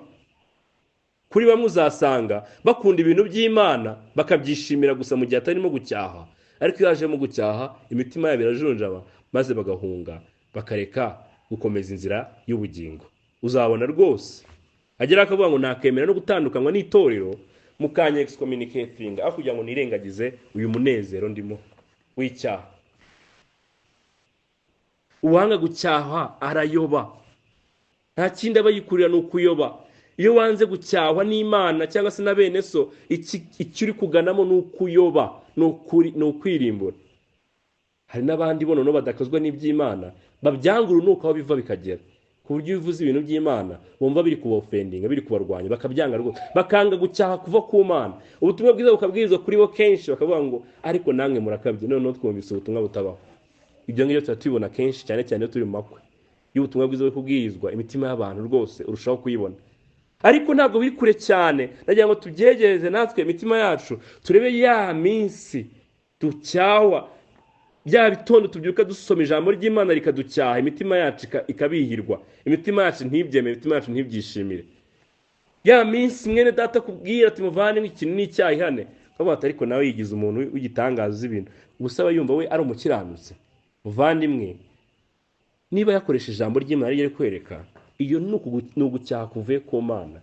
Kuri bamwe uzasanga bakunda ibintu by'Imana bakabyishimira gusa mu gihe atarimo gucyaha, ariko iyo yajemo gucyaha imitima yabo irajunjaba, maze bagahunga, bakareka gukomeza inzira y'ubugingo. Uzabona rwose agera akavuga ngo nakemera no gutandukanywa n'itorero, mukanya excommunicating, aho kugira ngo nirengagize uyu munezero ndimo w'icyaha. Uwanga gucyaha arayoba, nta kindi aba yikurira ni ukuyoba. Iyo wanze gucyahwa n'Imana cyangwa se na bene so, icyo uri kuganamo ni ukuyoba, ni ukwirimbura. Hari n'abandi bo noneho badakozwa n'iby'Imana, babyanga urunuka aho biva bikagera, ku buryo bivuze ibintu by'Imana bumva biri kubofendinga, biri kubarwanya, bakabyanga rwose, bakanga gucyaha kuva ku Mana. Ubutumwa bwiza bukabwirizwa kuri bo kenshi, bakavuga ngo ariko namwe murakabye, noneho twumvise ubutumwa butabaho. Ibyo ngibyo turatubibona kenshi, cyane cyane iyo turi mu makwe. Iyo ubutumwa bwiza buri kubwirizwa, imitima y'abantu rwose urushaho kuyibona. Ariko ntabwo biri kure cyane, nagira ngo tubyegereze natwe imitima yacu, turebe ya minsi ducyahwa, bya bitondo tubyuka dusoma ijambo ry'Imana rikaducyaha, imitima yacu ikabihirwa, imitima yacu ntibyemere, imitima yacu ntibyishimire. Ya minsi mwene data kubwira ati muvane nk'ikintu n'icyaha ihane, kavuga ati ariko nawe yigize umuntu w'igitangaza z'ibintu, gusa aba yumva we ari umukiranutsi. Muvandimwe, niba yakoresheje ijambo ry'Imana ryo kwereka, iyo ni ugucyaha kuvuye ku Mana.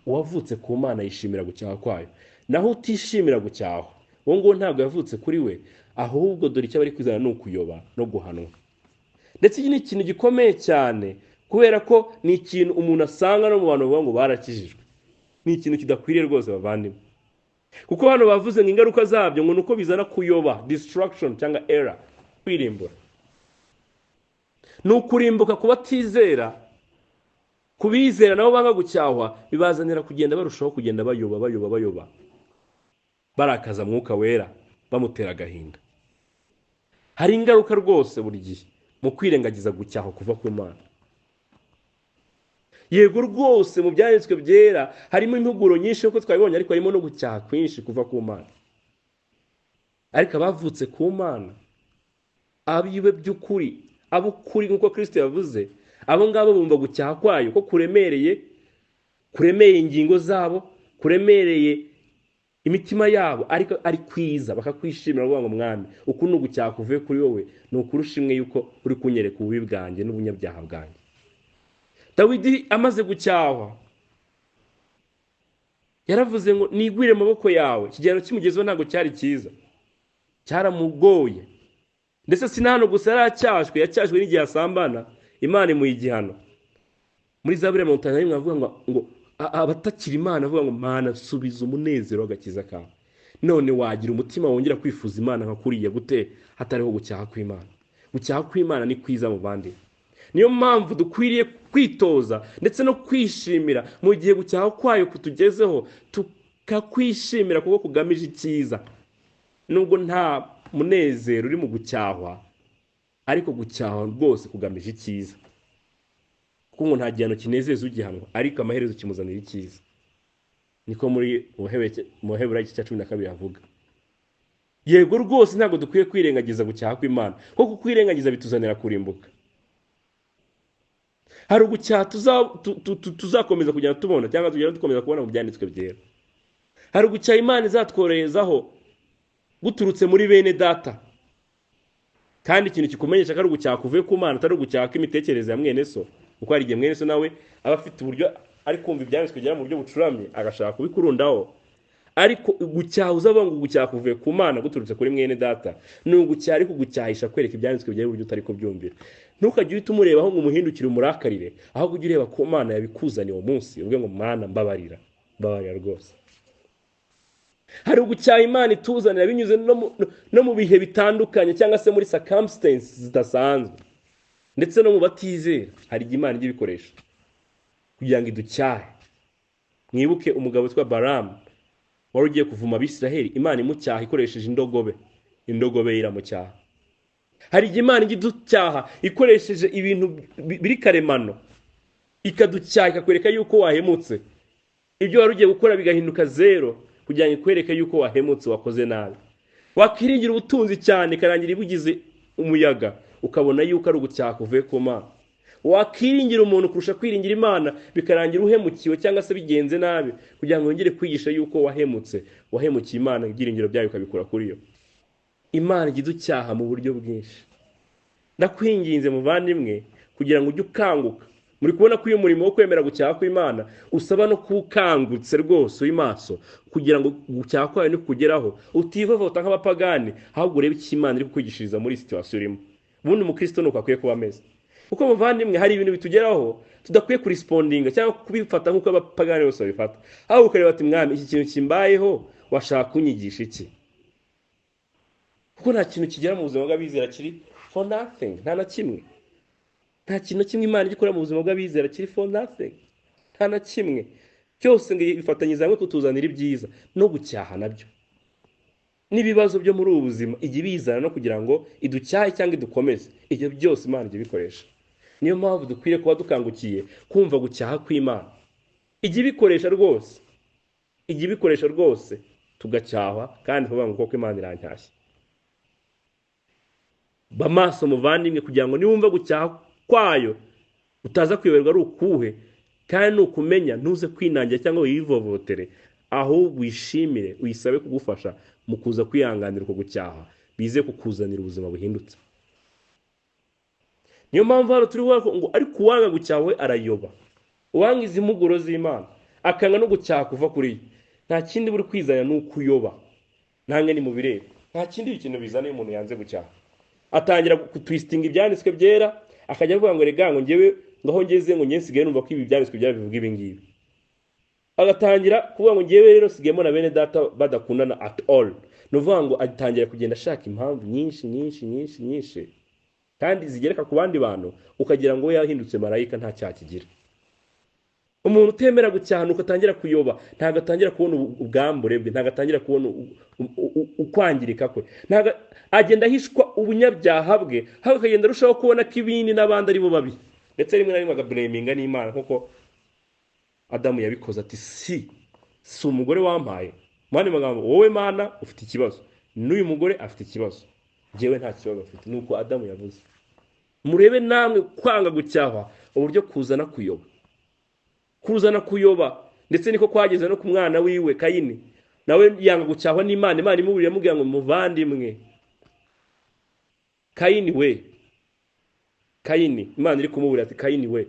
Uwavutse ku Mana yishimira gucyaha kwayo, naho utishimira gucyahwa, uwo nguwo ntabwo yavutse kuri we, ahubwo dore icyo bari kwizana ni ukuyoba no guhanwa. Ndetse iki ni ikintu gikomeye cyane, kubera ko ni ikintu umuntu asanga no mu bantu bavuga ngo barakijijwe. Ni ikintu kidakwiriye rwose bavandimwe, kuko hano bavuze ngo ingaruka zabyo ngo nuko bizana kuyoba, destruction cyangwa error, kwirimbura. Ni ukurimbuka ku batizera, kubizera nabo banga gucyahwa bibazanira kugenda barushaho kugenda bayoba, barakaza Mwuka Wera, bamutera agahinda. Hari ingaruka rwose buri gihe mu kwirengagiza gucyaha kuva ku Mana. Yego rwose mu byanditswe byera harimo impuguro nyinshi uko twabibonye, ariko harimo no gucyaha kwinshi kuva ku Mana. Ariko abavutse ku Mana, abibe by'ukuri, abo kuri nk'uko Kristo yavuze, abo ngabo bumva gucyaha kwayo ko kuremereye ingingo zabo, kuremereye imitima yabo, ariko ari kwiza, bakakwishimira bavuga ngo Mwami, uku ni ugucyaha kuvuye kuri wowe, ni ukurusha imwe yuko uri kunyereka ububi bwanjye n'ubunyabyaha bwanjye. Dawidi amaze gucyahwa yaravuze ngo nigwire maboko yawe, ikigero kimugezeho ntabwo cyari cyiza, cyaramugoye. Ndetse sinano gusa yaracyashwe, yacyashwe n'igihe asambana, Imana imuha igihano. Muri Zaburi 51 avuga ngo abatakira Imana avuga ngo Mana subiza umunezero w'agakiza kawe. None wagira umutima wongera kwifuza Imana nka kuriya gute hatariho gucyaha kw'Imana? Gucyaha kw'Imana ni kwiza mu bandi. Niyo mpamvu dukwiriye kwitoza ndetse no kwishimira mu gihe gucyaha kwayo kutugezeho, tukakwishimira kuko kugamije icyiza. Nubwo nta munezero uri mu gucyahwa, ariko gucyahwa rwose kugamije icyiza, kuko ngo nta gihano kinezeza ugihanwa, ariko amaherezo kimuzanira icyiza. Niko muri Muheburayo 12 havuga. Yego rwose ntabwo dukwiye kwirengagiza gucyaha kw'Imana, kuko kwirengagiza bituzanira kurimbuka. Hari ugucyaha tuzakomeza kugenda tubona, cyangwa tugenda dukomeza kubona mu byanditswe byera. Hari ugucyaha Imana izatworohezaho guturutse muri bene data, kandi ikintu kikumenyesha ko ari ugucyaha kuvuye ku Mana, atari ugucyaha kw'imitekerereze ya mwene so, kuko hari igihe mwene so nawe aba afite uburyo ari kumva ibyanditswe byera mu buryo bucuramye, agashaka kubikurundaho. Ariko gucyaha uzaba ngo gucyaha kuvuye ku Mana guturutse kuri mwene data, ni ugucyaha ariko gucyahisha kwereka ibyanditswe byera uburyo utari ko byumvira. Ntukajye uhita umurebaho ngo umuhindukire umurakarire, ahubwo ujye ureba ko Mana yabikuzaniye uwo munsi, uvuge ngo Mana mbabarira rwose. Hari ugucyaha Imana ituzanira binyuze no mu bihe bitandukanye, cyangwa se muri circumstances zidasanzwe, ndetse no mu batizera hari igihe Imana ijya ibikoresha kugira ngo iducyahe. Mwibuke umugabo witwa Balamu wari ugiye kuvuma Abisiraheli, Imana imucyaha ikoresheje indogobe iramucyaha. Hari igihe Imana iducyaha ikoresheje ibintu biri karemano, ikaducyaha ikakwereka yuko wahemutse, ibyo wari ugiye gukora bigahinduka zero kugira ngo ikwereke yuko wahemutse, wakoze nabi. Wakiringira ubutunzi cyane karangira ibugize umuyaga, ukabona yuko ari ugucyaha kuvuye ku Mana. Wakiringira umuntu kurusha kwiringira Imana, bikarangira uhemukiwe cyangwa se bigenze nabi, kugira ngo wongere kwigisha yuko wahemukiye Imana, ibyiringiro byayo ukabikura kuri yo. Imana iducyaha mu buryo bwinshi. Ndakwinginze muvandimwe kugira ngo ujye ukanguka. Muri kubona ko uyu murimo wo kwemera gucyaha kw'Imana usaba no kukangutse rwose uri maso, kugira ngo gucyaha kwayo nikugeraho utivovota nk'abapagani, ahubwo urebe icyo Imana iri kukwigishiriza muri situation urimo. Ubundi umukristo nuko akwiye kuba ameze. Kuko muvandimwe hari ibintu bitugeraho tudakwiye kurespondinga cyangwa kubifata nk'uko abapagani bose babifata. Aho ukareba ati mwami, iki kintu kimbayeho washaka kunyigisha iki? Kuko nta kintu kigera mu buzima bw'abizera kiri for nothing, nta na kimwe. Nta kintu kimwe Imana igikora mu buzima bw'abizera kiri for nothing, nta na kimwe. Cyose ngo bifatanyiriza hamwe kutuzanira ibyiza no gucyaha nabyo. N'ibibazo byo muri ubu buzima ijya ibizana no kugira ngo iducyahe cyangwa idukomeze. Ibyo byose Imana ijya ibikoresha. Niyo mpamvu dukwiriye kuba dukangukiye kumva gucyaha kw'Imana. Ijya ibikoresha rwose tugacyahwa, kandi tuvuga ngo koko Imana irantashye. Bamaso muvandimwe kugira ngo niwumva gucyaha kwayo utaza kwiberwa ari ukuhe, kandi nukumenya ntuze kwinangira cyangwa wivovotere, ahubwo wishimire uyisabe kugufasha mu kuza kwihanganira uko gucyaha, bize kukuzanira ubuzima buhindutse. Niyo mpamvu hano turi ngo ariko uwanga gucyaha we arayoba. Uwanga izi mpuguro z'Imana akanga no gucyaha kuva kuri yo, nta kindi buri kwizana ni ukuyobba. Nange ni mu bireba, nta kindi kintu bizana iyo umuntu yanze gucyaha. Atangira kutwistinga ibyanditswe byera, akajya avuga ngo rega ngo ngewe ngaho ngeze ngo nsigaye numva ko ibi byanditswe byera bivuga ibi ngibi. Agatangira kuvuga ngo ngewe rero sigemo na bene data badakundana at all. Nuvuga ngo atangira kugenda ashaka impamvu nyinshi kandi zigereka ku bandi bantu, ukagira ngo we yahindutse marayika nta cyaha kigira. Umuntu utemera gucyahana ukatangira kuyoba, ntago atangira kubona ubwambure bwe, ntago atangira kubona ukwangirika kwe, ntago agenda hishwa ubunyabyaha bwe, hako kagenda rushaho kubona ko ibindi n'abandi ari bo babi. Ndetse rimwe na rimwe agablaminga n'Imana, nkuko Adamu yabikoze ati si umugore wampaye. Mwana magambo, wowe Mana ufite ikibazo, n'uyu mugore afite ikibazo, jewe nta kibazo afite. Nuko Adamu yavuze. Murebe namwe kwanga gucyahwa uburyo kuzana kuyoba, ndetse niko kwageze no ku mwana wiwe Kayini. Nawe yanga gucyahwa n'Imana, Imana imuburiye amubwira ngo muvandimwe Kayini, Imana iri kumuburira ati Kayini we,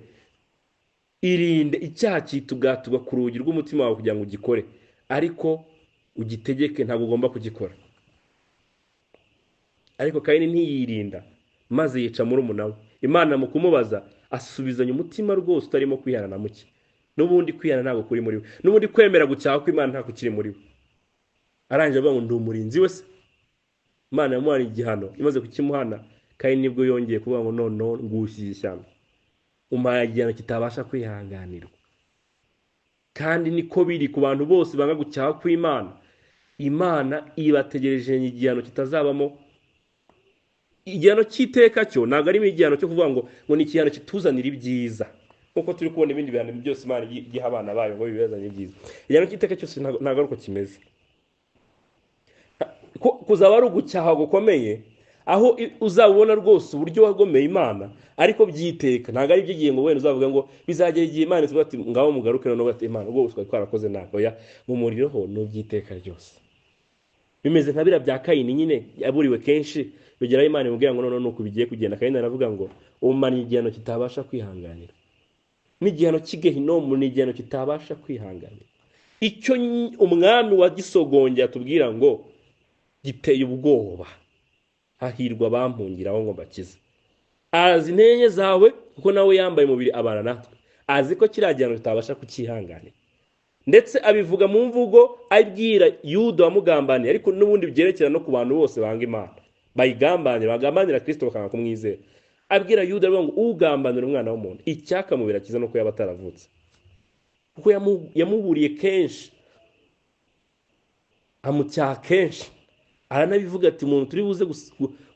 irinde icyaha kitugatuga ku rugi rw'umutima wawe kugira ngo ugikore, ariko ugitegeke, ntabwo ugomba kugikora. Ariko Kayini ntiyirinda, maze yica murumuna we. Imana mu kumubaza asubizanya umutima rwose utarimo kwihana na muke. N'ubundi kwihana ntabwo kuri muri we, n'ubundi kwemera gucyaha kw'Imana ntabwo kiri muri we. Arangije avuga ngo ndi umurinzi we se. Imana yamuhaye igihano, imaze kukimuhana, Kayini nibwo yongeye kuvuga ngo noneho ngushyize ishyamba, umpaye igihano kitabasha kwihanganirwa. Kandi niko biri ku bantu bose banga gucyaha kw'Imana. Imana ibategereje igihano kitazabamo igihano cy'iteka. Cyo ntabwo ari igihano cyo kuvuga ngo ni igihano kituzanira ibyiza, nkuko turi kubona ibindi bihano byose Imana igiha abana bayo ngo bibazanye ibyiza. Igihano cy'iteka cyose ntabwo ari uko kimeze. Kuzaba ari ugucyaha gukomeye, aho uzabona rwose uburyo wagomeye Imana, ariko byiteka. Ntabwo ari byo gihe ngo wenda uzavuga ngo bizagera igihe Imana ivuga ati ngaho mugaruke no bati Imana ubwo twari twarakoze ntabwo ya mu muriro ho no byiteka ryose. Bimeze nka bira bya Kayini nyine yaburiwe kenshi, bigeraho Imana imubwira ngo none nuko bigiye kugenda. Kayini aravuga ngo umani igihano kitabasha kwihanganira, n'igihano cy'Gehinomu ni igihano kitabasha kwihanganira. Icyo umwami wa Gisogongera atubwira ngo giteye ubwoba, hahirwa bampungiraho ngo bakize. Azi intege zawe kuko nawe yambaye umubiri abana natwe, azi ko kiriya gihano kitabasha kukihanganira. Ndetse abivuga mu mvugo abwira Yuda wamugambaniye, ariko n'ubundi byerekera no ku bantu bose banga Imana bagambanira Kristo bakanga kumwizera. Abwira Yuda ngo ugambanira umwana w'umuntu, icyakamubera kiza no ko yaba ataravutse. kuko yamuburiye kenshi, amucyaha kenshi, aranabivuga ati umuntu turi buze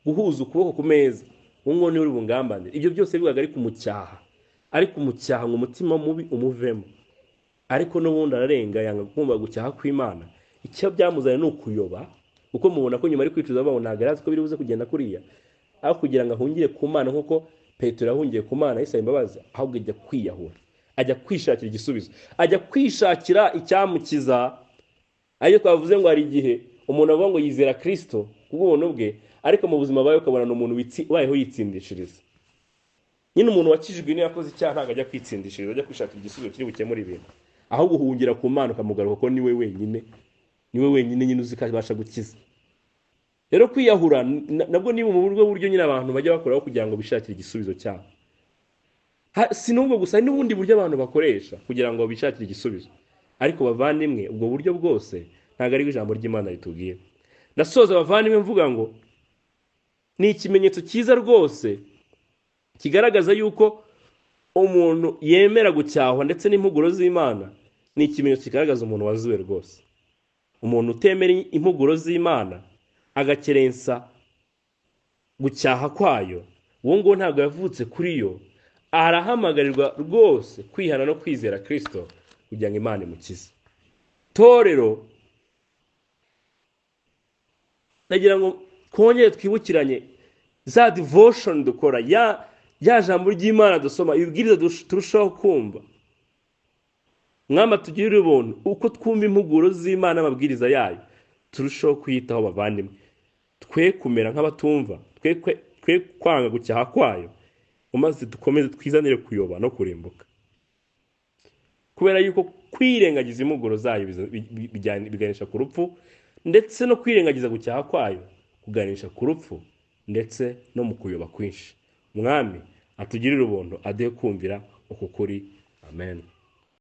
guhuza ukuboko ku meza uwo nguwo niwe uri bungambanire. Ibyo byose bivugaga ari kumucyaha ngo umutima mubi umuvemo, ariko n'ubundi ararenga yanga kumva gucyaha kw'Imana. Icyo byamuzanye ni ukuyoba, kuko mubona ko nyuma ari kwicuza bavuga ntabwo arazi ko biri buze kugenda kuriya, aho kugira ngo ahungire ku Mana nk'uko Petero yahungiye ku Mana yisaba imbabazi, ahubwo ajya kwiyahura, ajya kwishakira igisubizo, ajya kwishakira icyamukiza. Ayo twavuze ngo hari igihe umuntu avuga ngo yizera Kristo kubw'ubuntu bwe, ariko mu buzima bwawe ukabona n'umuntu ubayeho yitsindishiriza. Nyine umuntu wakijijwe niyo yakoze icyaha ntabwo ajya kwitsindishiriza, ajya kwishakira igisubizo kiri bukemure ibintu, aho guhungira ku Mana ukamugaruka ko niwe wenyine nyine uzi ko abasha gukiza. Rero kwiyahura nabwo ni mu buryo nyine abantu bajya bakoraho kugira ngo bishakire igisubizo cyabo. Si n'ubwo gusa, n'ubundi buryo abantu bakoresha kugira ngo bishakire igisubizo, ariko bavandimwe ubwo buryo bwose ntabwo ari ijambo ry'Imana ritubwiye. Ndasoza bavandimwe mvuga ngo ni ikimenyetso cyiza rwose kigaragaza yuko umuntu yemera gucyahwa ndetse n'impuguro z'Imana. Ni ikimenyetso kigaragaza umuntu wazuwe rwose. Umuntu utemera impuguro z'Imana agakerensa gucyaha kwayo, uwo ngo ntabwo yavutse kuri yo, arahamagarirwa rwose kwihana no kwizera Kristo kugira ngo Imana imukize. Torero, nagira ngo twongere twibukiranye za devotion dukora, ya jambo ry'Imana dusoma, ibibwiriza turushaho kumva. Mwama tugirire ubuntu uko twumva impuguro z'Imana n'amabwiriza yayo, turushaho kwiyitaho bavandimwe, twe kumera nk'abatumva, twe kwanga gucyaha kwayo, maze dukomeze twizanire kuyoba no kurimbuka. Kubera yuko kwirengagiza impuguro zayo biganisha ku rupfu, ndetse no kwirengagiza gucyaha kwayo kuganisha ku rupfu ndetse no mu kuyoba kwinshi. Mwami atugirire ubuntu aduhe kumvira uko kuri. Amen.